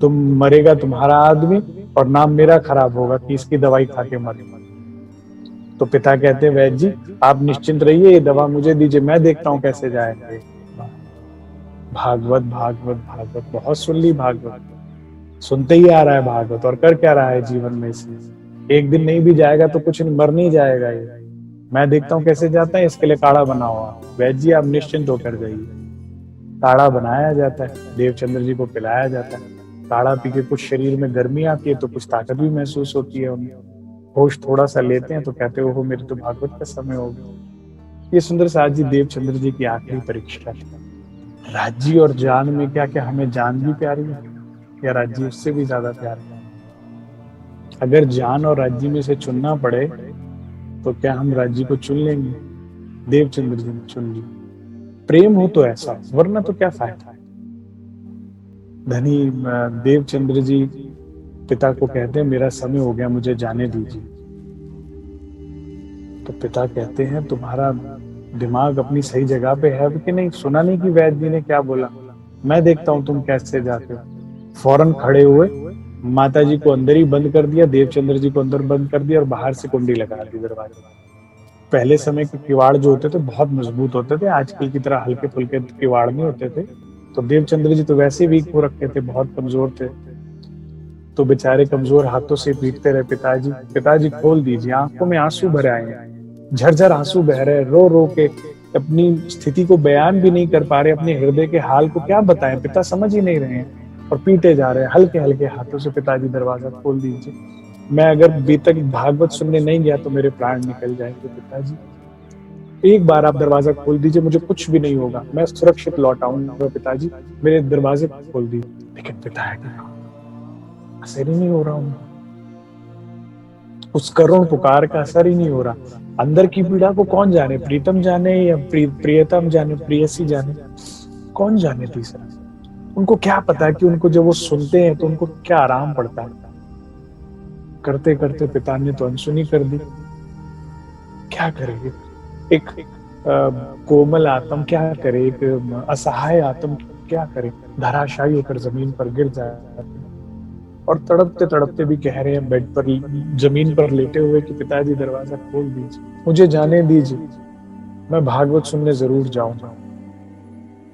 तुम मरेगा तुम्हारा आदमी और नाम मेरा खराब होगा कि इसकी दवाई खा के मरे। तो पिता कहते हैं वैद्य जी आप निश्चिंत रहिए, ये दवा मुझे दीजिए, मैं देखता हूँ कैसे जाएगा। भागवत भागवत भागवत बहुत सुन ली, भागवत सुनते ही आ रहा है भागवत, और कर क्या रहा है जीवन में से, एक दिन नहीं भी जाएगा तो कुछ मर नहीं जाएगा ये, मैं देखता हूँ कैसे जाता है, इसके लिए काढ़ा बना हुआ। वैद्य जी आप निश्चिंत होकर जाइए। काढ़ा बनाया जाता है, देवचंद्र जी को पिलाया जाता है। काढ़ा पी के कुछ शरीर में गर्मी आती है तो कुछ ताकत भी महसूस होती है उन्हें, होश थोड़ा सा लेते हैं तो कहते हो मेरे तो भागवत का समय हो गया। ये सुंदर साज जी देवचंद्र जी की आखिरी परीक्षा थी। राज्य और जान में क्या क्या हमें जान भी प्यारी है या राज्य उससे भी ज्यादा प्यारी है? अगर जान और राज्य में से चुनना पड़े तो क्या हम राज्य को चुन लेंगे? देवचंद्र जी ने चुन लिया। प्रेम हो तो ऐसा, वरना तो क्या फायदा है। धनी देवचंद्र जी पिता को कहते हैं मेरा समय हो गया, मुझे जाने दीजिए। तो पिता कहते हैं तुम्हारा दिमाग अपनी सही जगह पे है कि नहीं? सुना नहीं कि वैद्य जी ने क्या बोला? मैं देखता हूँ तुम कैसे जाते हो। फौरन खड़े हुए माता जी को अंदर ही बंद कर दिया, देवचंद्र जी को अंदर बंद कर दिया और बाहर से कुंडी लगा दी दरवाजे। पहले समय के किवाड़ जो होते थे बहुत मजबूत होते थे, आजकल की तरह हल्के फुल्के किवाड़ नहीं होते थे। तो देवचंद्र जी तो वैसे वीक हो रखे थे, बहुत कमजोर थे, तो बेचारे कमजोर हाथों से पीटते रहे पिताजी, पिताजी खोल दीजिए। आंखों में आंसू भरे आए हैं, झरझर आंसू बह रहे, रो रो के अपनी स्थिति को बयान भी नहीं कर पा रहे, अपने हृदय के हाल को क्या बताएं, पिता समझ ही नहीं रहे हैं और पीटे जा रहे हैं हल्के हल्के हाथों से। पिताजी दरवाजा खोल दीजिए, मैं अगर अभी तक भागवत सुनने नहीं गया तो मेरे प्राण निकल जाएंगे। पिताजी एक बार आप दरवाजा खोल दीजिए, मुझे कुछ भी नहीं होगा, मैं सुरक्षित लौट आऊंगा। पिताजी मेरे दरवाजे खोल दीजिए। लेकिन पिता है असर ही नहीं हो रहा हूं, उस करुण पुकार का असर ही नहीं हो रहा। अंदर की पीड़ा को कौन जाने, प्रीतम जाने या प्रियतम जाने, प्रियसी जाने, कौन जाने तीसरा? उनको क्या पता है कि उनको जब वो सुनते हैं तो उनको क्या आराम पड़ता है। करते करते पिता ने तो अनसुनी कर दी, क्या करेंगे? एक कोमल आत्म क्या करे, एक असहाय आत्म क्या करे? धराशायी होकर जमीन पर गिर जाए और तड़पते तड़पते भी कह रहे हैं बेड पर, जमीन पर लेटे हुए कि पिताजी दरवाजा खोल दीजिए, मुझे जाने दीजिए, मैं भागवत सुनने जरूर जाऊंगा।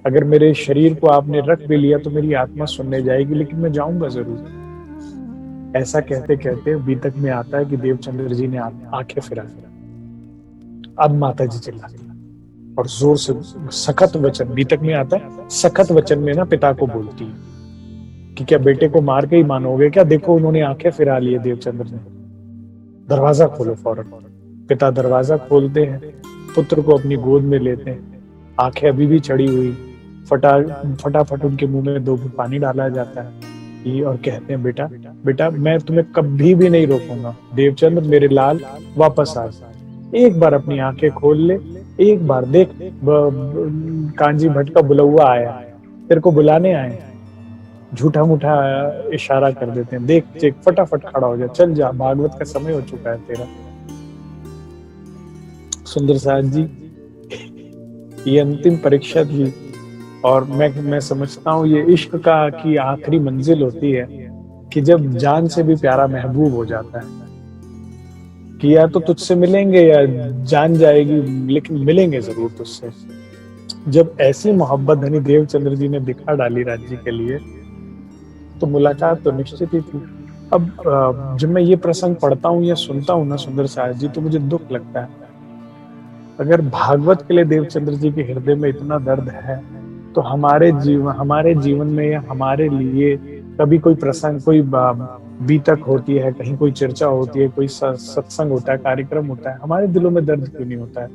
अगर मेरे शरीर को आपने रख भी लिया तो मेरी आत्मा सुनने जाएगी, लेकिन मैं जाऊंगा जरूर। ऐसा कहते कहते बीतक में आता है कि देवचंद्र जी ने आंखें फिरा। अब माता जी चिल्लाती और जोर से सखत वचन, बीतक में आता है सखत वचन में ना पिता को बोलती है कि क्या बेटे को मार के ही मानोगे क्या? देखो उन्होंने आंखें फिरा ली है देवचंद्र ने, दरवाजा खोलो फौरन। पिता दरवाजा खोलते हैं, पुत्र को अपनी गोद में लेते हैं, आंखें अभी भी चढ़ी हुई, फटाफट उनके मुंह में 2 घूंट पानी डाला जाता है और कहते हैं बेटा बेटा मैं तुम्हें कभी भी नहीं रोकूंगा, देवचंद्र मेरे लाल वापस आ, एक बार अपनी आंखें खोल ले, एक बार देख कांजी भट्ट का बुलौआ आया, तेरे को बुलाने आए। झूठा मूठा इशारा कर देते हैं, देख देख फटाफट खड़ा हो जा, चल जा, भागवत का समय हो चुका है तेरा। सुंदर साज जी ये अंतिम परीक्षा थी। और मैं समझता हूँ ये इश्क का की आखिरी मंजिल होती है कि जब जान से भी प्यारा महबूब हो जाता है, कि या तो तुझसे मिलेंगे या जान जाएगी, लेकिन मिलेंगे जरूर तुझसे। जब ऐसी मोहब्बत धनी देवचंद्र जी ने दिखा डाली राज्य के लिए, तो मुलाकात तो निश्चित ही थी। अब जब मैं ये प्रसंग पढ़ता हूँ या सुनता हूँ ना सुंदर सास जी, तो मुझे दुख लगता है। अगर भागवत के लिए देवचंद्र जी के हृदय में इतना दर्द है, तो हमारे जीवन में या हमारे लिए कभी कोई प्रसंग, कोई बीतक होती है, कहीं कोई चर्चा होती है, कोई सत्संग होता है, कार्यक्रम होता है, हमारे दिलों में दर्द क्यों नहीं होता है?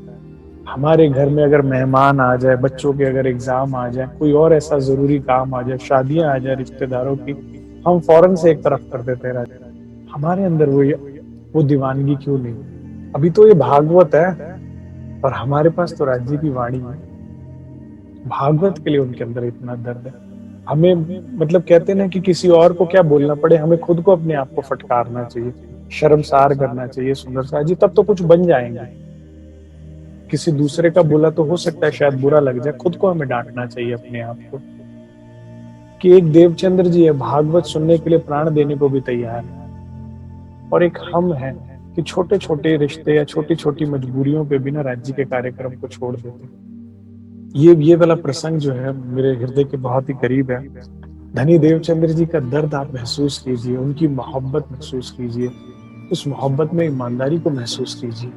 हमारे घर में अगर मेहमान आ जाए, बच्चों के अगर एग्जाम आ जाए, कोई और ऐसा जरूरी काम आ जाए, शादियां आ जाए रिश्तेदारों की, हम फौरन से एक तरफ कर देते हैं। हमारे अंदर वो दीवानगी क्यों नहीं? अभी तो ये भागवत है और हमारे पास तो राज्य की वाणी है। भागवत के लिए उनके अंदर इतना दर्द है। हमें मतलब कहते हैं ना कि किसी और को क्या बोलना पड़े, हमें खुद को अपने आप को फटकारना चाहिए, शर्मसार करना चाहिए सुंदर सा जी, तब तो कुछ बन जाएंगे। किसी दूसरे का बोला तो हो सकता है शायद बुरा लग जाए, खुद को हमें डांटना चाहिए अपने आप को, कि एक देवचंद्र जी है भागवत सुनने के लिए प्राण देने को भी तैयार है, और एक हम है कि छोटे छोटे रिश्ते या छोटी छोटी मजबूरियों पे बिना राज्य के कार्यक्रम को छोड़ देते हैं। ये वाला प्रसंग जो है मेरे हृदय के बहुत ही करीब है। धनी देवचंद्र जी का दर्द आप महसूस कीजिए, उनकी मोहब्बत महसूस कीजिए, उस मोहब्बत में ईमानदारी को महसूस कीजिए,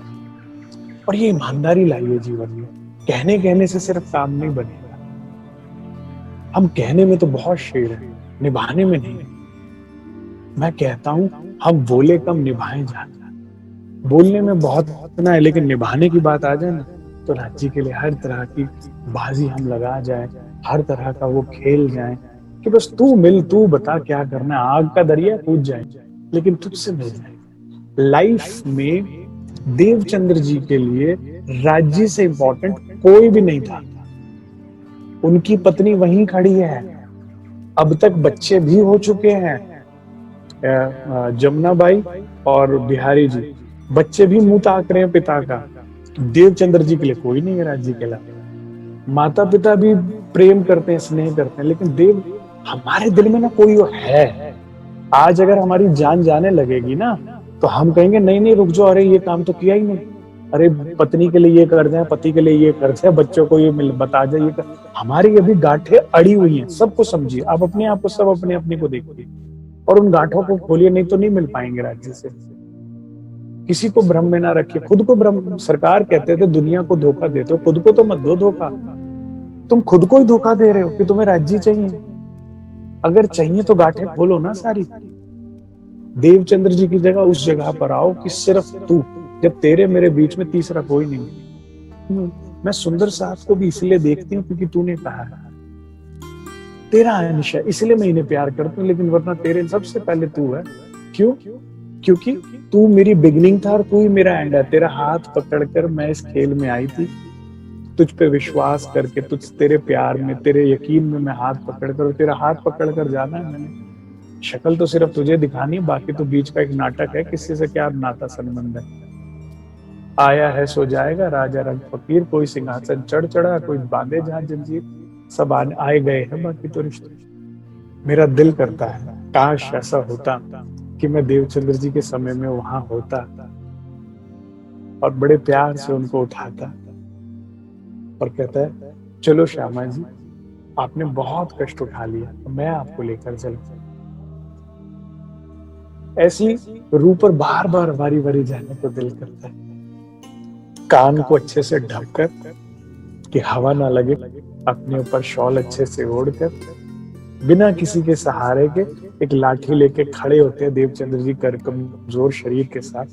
और ये ईमानदारी लाइए जीवन में। कहने कहने से सिर्फ काम नहीं बनेगा। हम कहने में तो बहुत शेर है, निभाने में नहीं। मैं कहता हूं हम बोले कम निभाए ज्यादा। बोलने में बहुत इतना है, लेकिन निभाने की बात आ जाए ना, तो राज्य के लिए हर तरह की बाजी हम लगा जाए, हर तरह का वो खेल जाए कि बस तू मिल, तू बता क्या करना है, आग का दरिया कूद जाए लेकिन तुझसे मिल जाए। लाइफ में देवचंद्र जी के लिए राज्य से इंपॉर्टेंट कोई भी नहीं था। उनकी पत्नी वहीं खड़ी है, अब तक बच्चे भी हो चुके हैं, जमुना बाई और बिहारी जी, बच्चे भी मुंह ताक रहे हैं पिता का। देवचंद्र जी के लिए कोई नहीं है राज्य के अलावा। माता पिता भी प्रेम करते हैं, स्नेह करते हैं, लेकिन देव हमारे दिल में ना कोई वो है। आज अगर हमारी जान जाने लगेगी ना, तो हम कहेंगे नहीं नहीं रुक जाओ, अरे ये काम तो किया ही नहीं, अरे पत्नी के लिए ये कर दें, पति के लिए ये कर दें, बच्चों को ये बता जाए, ये कर। हमारी अभी गांठें अड़ी हुई हैं। सबको समझिए, आप अपने आप को, सब अपने अपने को देखिए और उन गांठों को खोलिए, नहीं तो नहीं मिल पाएंगे राज्य से। किसी को भ्रम में ना रखिए, खुद को भ्रम। सरकार कहते थे दुनिया को धोखा देते हो, खुद को तो मत दो धोखा। तुम खुद को ही धोखा दे रहे हो कि तुम्हें राज्य चाहिए। अगर चाहिए तो गांठें खोलो ना सारी। देवचंद्र जी की जगह उस जगह पर आओ कि सिर्फ तू, जब तेरे मेरे बीच में तीसरा कोई नहीं। मैं सुंदर साहब को भी इसलिए देखती हूँ क्योंकि तूने कहा है तेरा अंश है, इसलिए मैं इन्हें प्यार करती हूँ, लेकिन वरना तेरे सबसे पहले तू है। क्यों? क्योंकि तू मेरी बिगनिंग था और तू ही मेरा एंड है। तेरा हाथ पकड़कर मैं इस खेल में आई थी, तुझ पे विश्वास करके, तेरे प्यार में, तेरे यकीन में मैं हाथ पकड़कर, तेरा हाथ पकड़कर जाना है मैंने। शक्ल तो सिर्फ तुझे दिखानी है, बाकी तो बीच का एक नाटक है, किसी से क्या नाता संबंध है। आया है सो जाएगा, राजा रंग फकीर, कोई सिंहासन चढ़ चढ़ा, कोई बांधे जहां जंजीर, सब आए गए हैं, बाकी तो रिश्ते। मेरा दिल करता है काश ऐसा होता कि मैं देवचंद्र जी के समय में वहां होता और बड़े प्यार से उनको उठाता और कहता है चलो श्यामा जी, आपने बहुत कष्ट उठा लिया, तो मैं आपको लेकर चलता। ऐसी रूह पर बार बार बारी बारी जाने को दिल करता है। कान को अच्छे से ढककर कि हवा ना लगे, अपने ऊपर शॉल अच्छे से ओढ़कर, बिना किसी के सहारे के एक लाठी लेके खड़े होते हैं देवचंद्र जी कर कमजोर शरीर के साथ।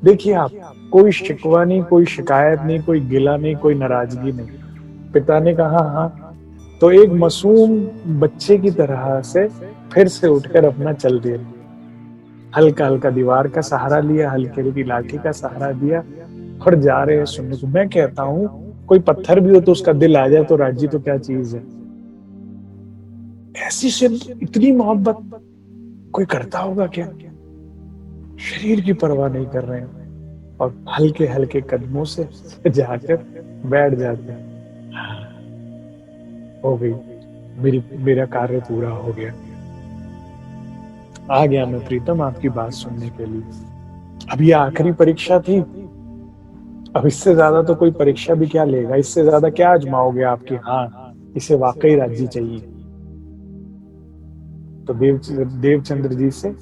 देखिए आप, कोई शिकवा नहीं, कोई शिकायत नहीं, कोई गिला नहीं, कोई नाराजगी नहीं। पिता ने कहा हाँ, तो एक मासूम बच्चे की तरह से फिर से उठकर अपना चल दिया। हल्का हल्का दीवार का सहारा लिया, हल्की हल्की लाठी का सहारा दिया और जा रहे हैं सुनने को। मैं कहता हूं कोई पत्थर भी हो तो उसका दिल आ जाए तो राज्य तो क्या चीज है। ऐसी से इतनी मोहब्बत कोई करता होगा क्या? शरीर की परवाह नहीं कर रहे हैं और हल्के हल्के कदमों से जाकर बैठ जाते हैं। हो गई, मेरा कार्य पूरा हो गया। आ गया मैं प्रीतम आपकी बात सुनने के लिए। अब ये आखिरी परीक्षा थी। अब इससे ज्यादा तो कोई परीक्षा भी क्या लेगा, इससे ज्यादा क्या आजमाओगे आपकी, हाँ इसे वाकई राज्य चाहिए। तो देवचंद्र जी से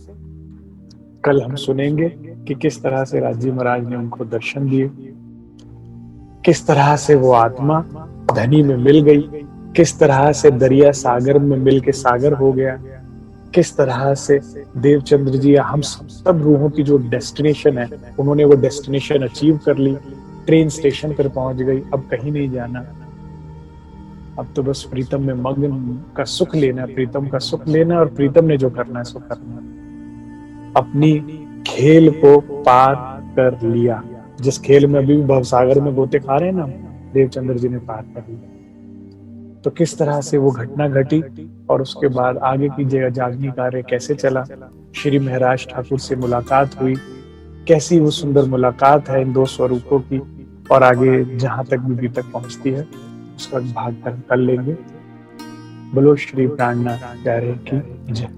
कल हम सुनेंगे कि किस तरह से राज्य महाराज ने उनको दर्शन दिए, किस तरह से वो आत्मा धनी में मिल गई, किस तरह से दरिया सागर में मिल के सागर हो गया, किस तरह से देवचंद्र जी या हम सब रूहों की जो डेस्टिनेशन है, उन्होंने वो डेस्टिनेशन अचीव कर ली, ट्रेन स्टेशन पर पहुंच गई, अब कहीं नहीं जाना, अब तो बस प्रीतम में मग्न का सुख लेना, प्रीतम का सुख लेना, और प्रीतम ने जो करना है सो करना। अपनी खेल को पार कर लिया, जिस खेल में अभी भवसागर में गोते खा रहे हैं ना, देवचंद्र जी ने पार कर लिया। तो किस तरह से वो घटना घटी और उसके बाद आगे की जागनी कार्य कैसे चला, श्री महराज ठाकुर से मुलाकात हुई, कैसी वो सुंदर मुलाकात है इन दो स्वरूपों की, और आगे जहां तक भी तक पहुंचती है उसका भाग कर लेंगे। बोलो श्री प्राणनाथ प्यारे की जय।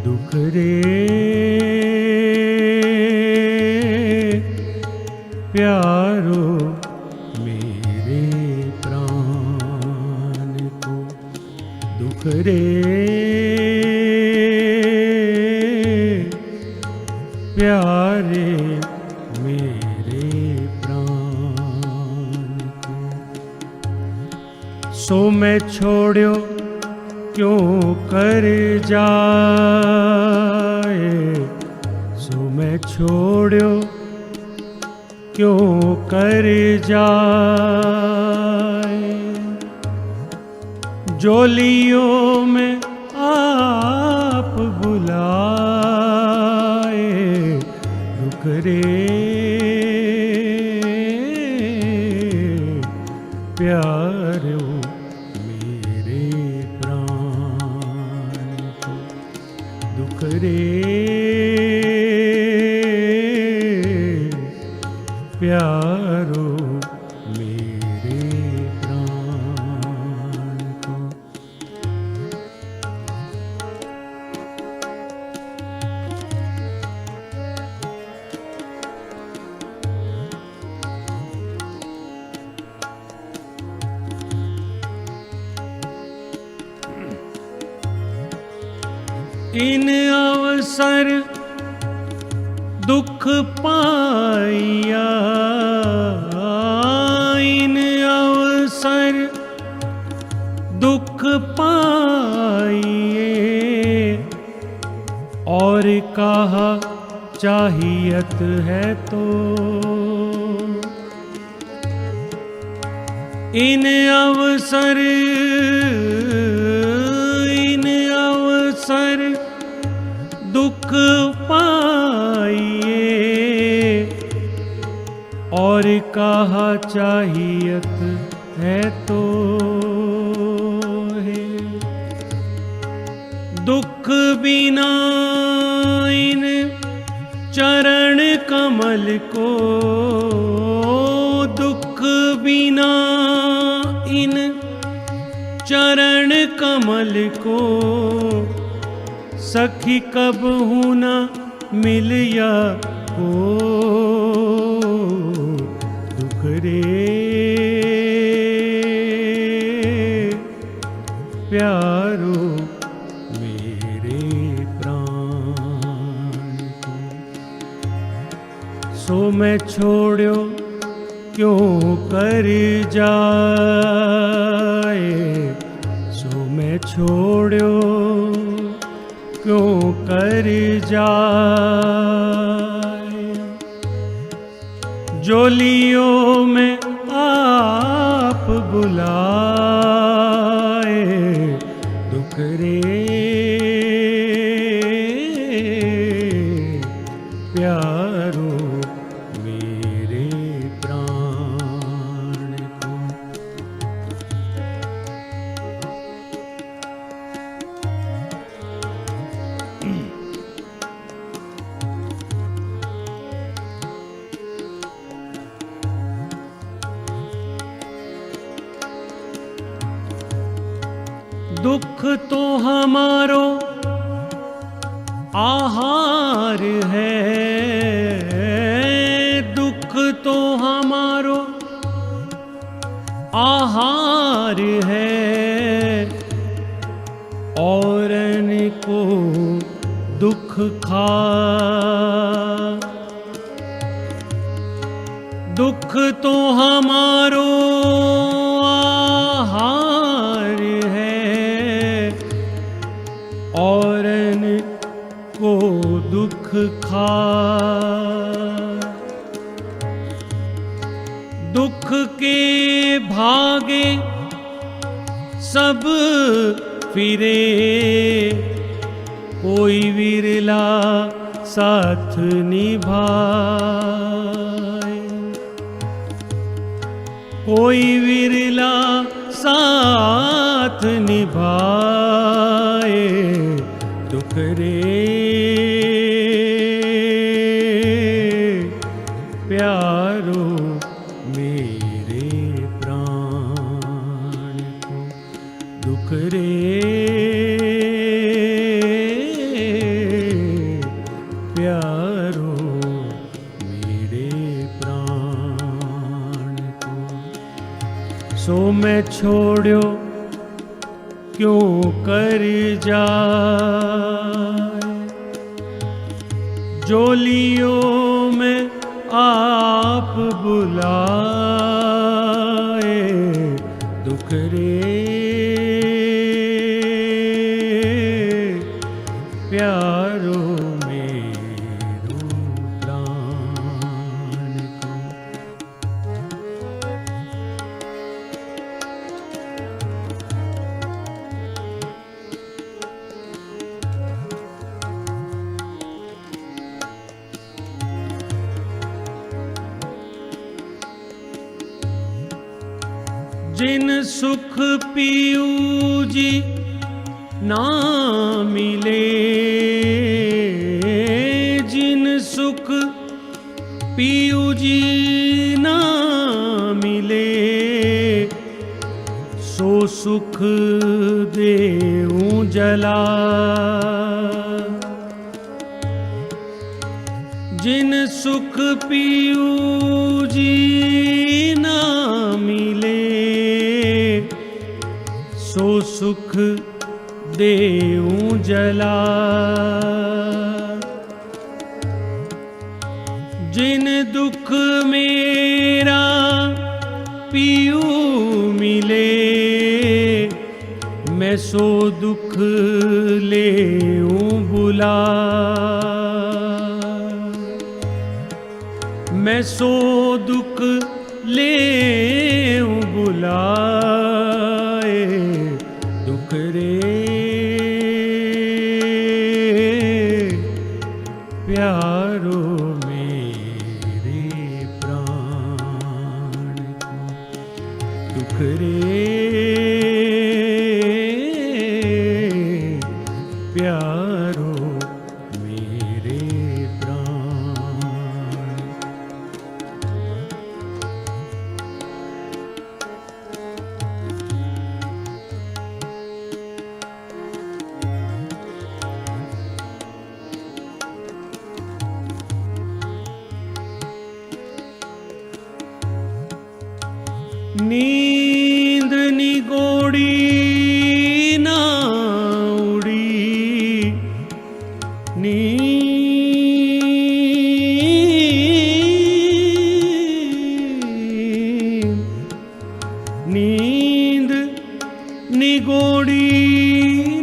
दुख रे प्यारो मेरे प्राण को, दुख रे प्यारे मेरे प्राण को, सो मैं छोड़ो क्यों कर जाए, सो मैं छोड़ो क्यों कर जाए, जोलियों में आप बुलाए, दुख रे प्यारो मेरे प्राण को, दुख रे प्यारो मेरे प्राण को। इन अवसर दुख पाइया, इन अवसर दुख पाइए, और कहा चाहियत है तो, इन अवसर दुख पाइए, और कहा चाहियत है तो है, दुख बिना इन चरण कमल को, दुख बिना इन चरण कमल को, सखी कब हूँ न मिलिया को, दुख रे प्यारो मेरे प्राण को, सो मैं छोड़ो क्यों कर जाए, सो मैं छोड़ो क्यों कर जाए, जोलियों में आप बुलाए, दुख रे प्यारो दुख तो हमारो आहार है, दुख तो हमारो आहार है, औरन को दुख खा। दुख तो हमारो आहार है, औरन को दुख खा। दुख के भागे सब फिरे, कोई विरला साथ निभाए, कोई विरला साथ निभाए। दुख रे प्यारो मेरे प्राण को, दुख रे प्यारो मेरे प्राण को। सो मैं छोड़ो क्यों कर जाए, जोलियों में आप बुलाए। दुख रे प्यारो मेरो प्राण को। जिन सुख पियू जी ना मिले, जिन सुख पियू जी ना मिले, सो सुख देऊं जला। जिन सुख पियू जी ना मिले, सो सुख देऊं जला। जिन दुख मेरा पियू मिले, मैं सो दुख लेऊं बुला। मैं सो दुख लेऊं बुलाए। दुख रे प्यारो मेरे प्राण को, दुख रे प्यारो मेरे प्राण। नींद निगोड़ी ना उड़ी, नींद निगोड़ी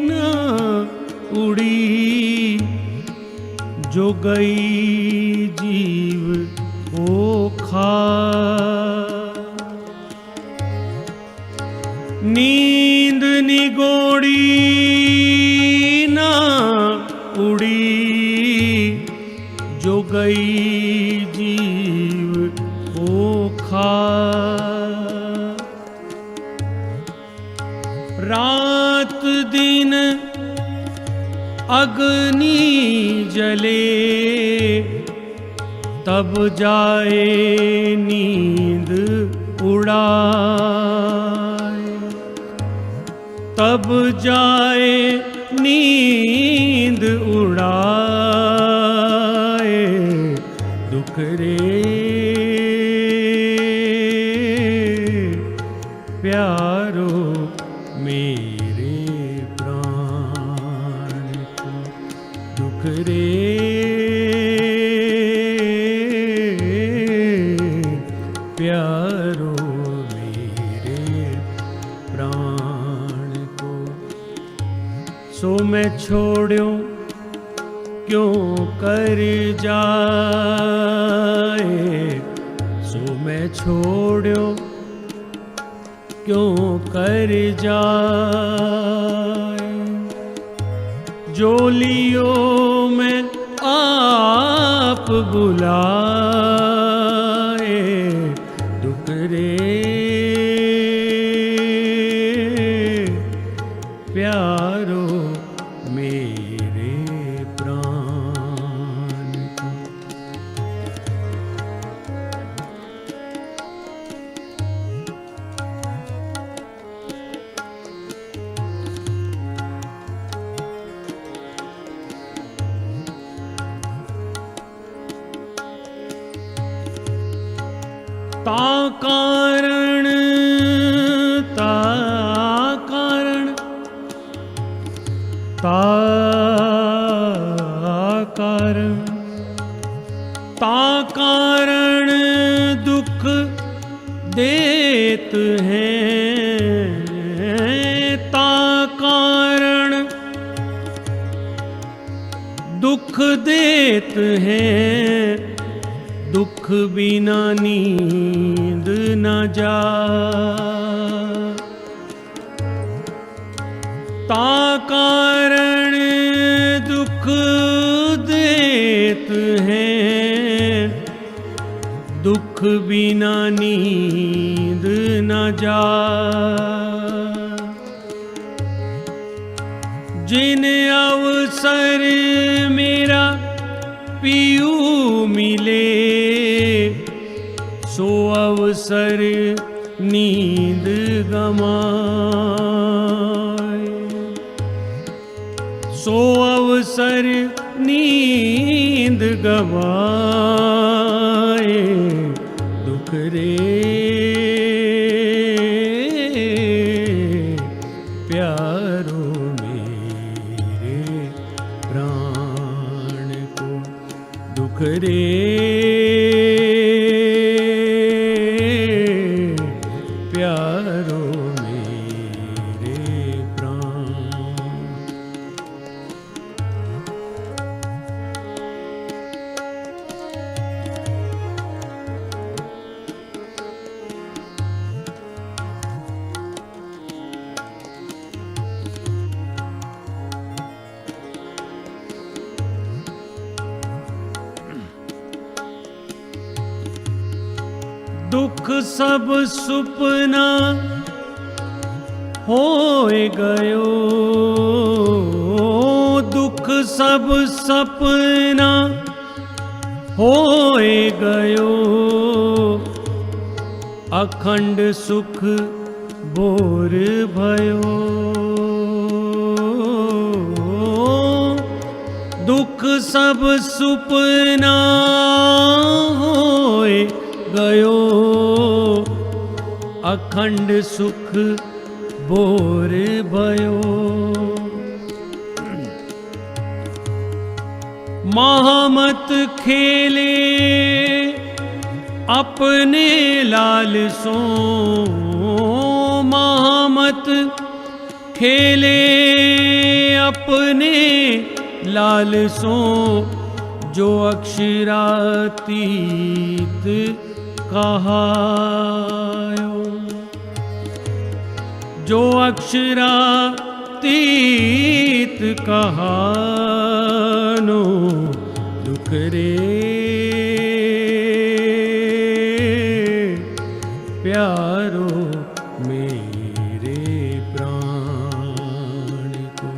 ना उड़ी, जो गई जीव वो खा। नींद निगोड़ी ना उड़ी, जो गई जीव वो खा। रात दिन अग्नि जले, तब जाए नींद उड़ाए। तब जाए नींद उड़ाए दुख रे प्यारो मेरे प्राण को दुख रे प्यारो मेरे प्राण को। सो मैं छोड़्यो क्यों कर जाए, सो मैं छोड़्यो क्यों कर जाए। जो लियो मैं आप बुलाए दुख रे प्यारो मेरे प्राण को। ता कारण ता कारण ता कारण ता कारण दुख देत हैं, ता कारण दुख देत हैं। दुख बिना नींद न जा, ता कारण दुख देत हैं। दुख बिना नींद न जा। जिन अवसर मेरा पियू मिले, सो अवसर नींद गमाए, सो अवसर नींद गवाए दुख रे प्यारो मेरे प्राण को दुख रे प्यारो मेरे प्राण। दुख सब सुपना होए गयो, दुख सब सपना होए गयो। अखंड सुख बोर भयो, दुख सब सुपना होए गयो। अखंड सुख बोर भयो। महामत खेले अपने लाल सो, महामत खेले अपने लाल सो। जो अक्षरातीत कहायो, जो अक्षरातीत कहानो दुख रे प्यारो मेरे प्राण को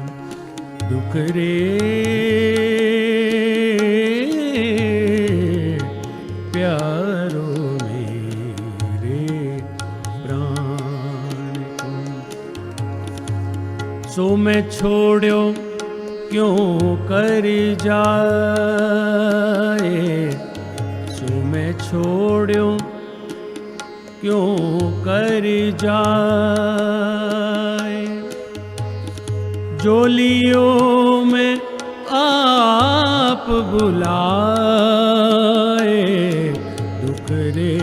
दुख रे प्यारो मेरे प्राण को। सो मैं छोड़ो क्यों कर जाए, सो मैं छोड़ो क्यों कर जाए। जोलियों में आप बुलाए, दुख रे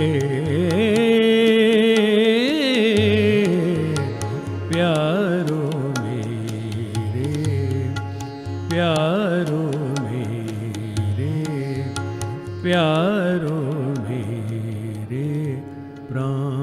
प्यारो मेरे, प्यारो मेरे, प्यारो मेरे प्राण।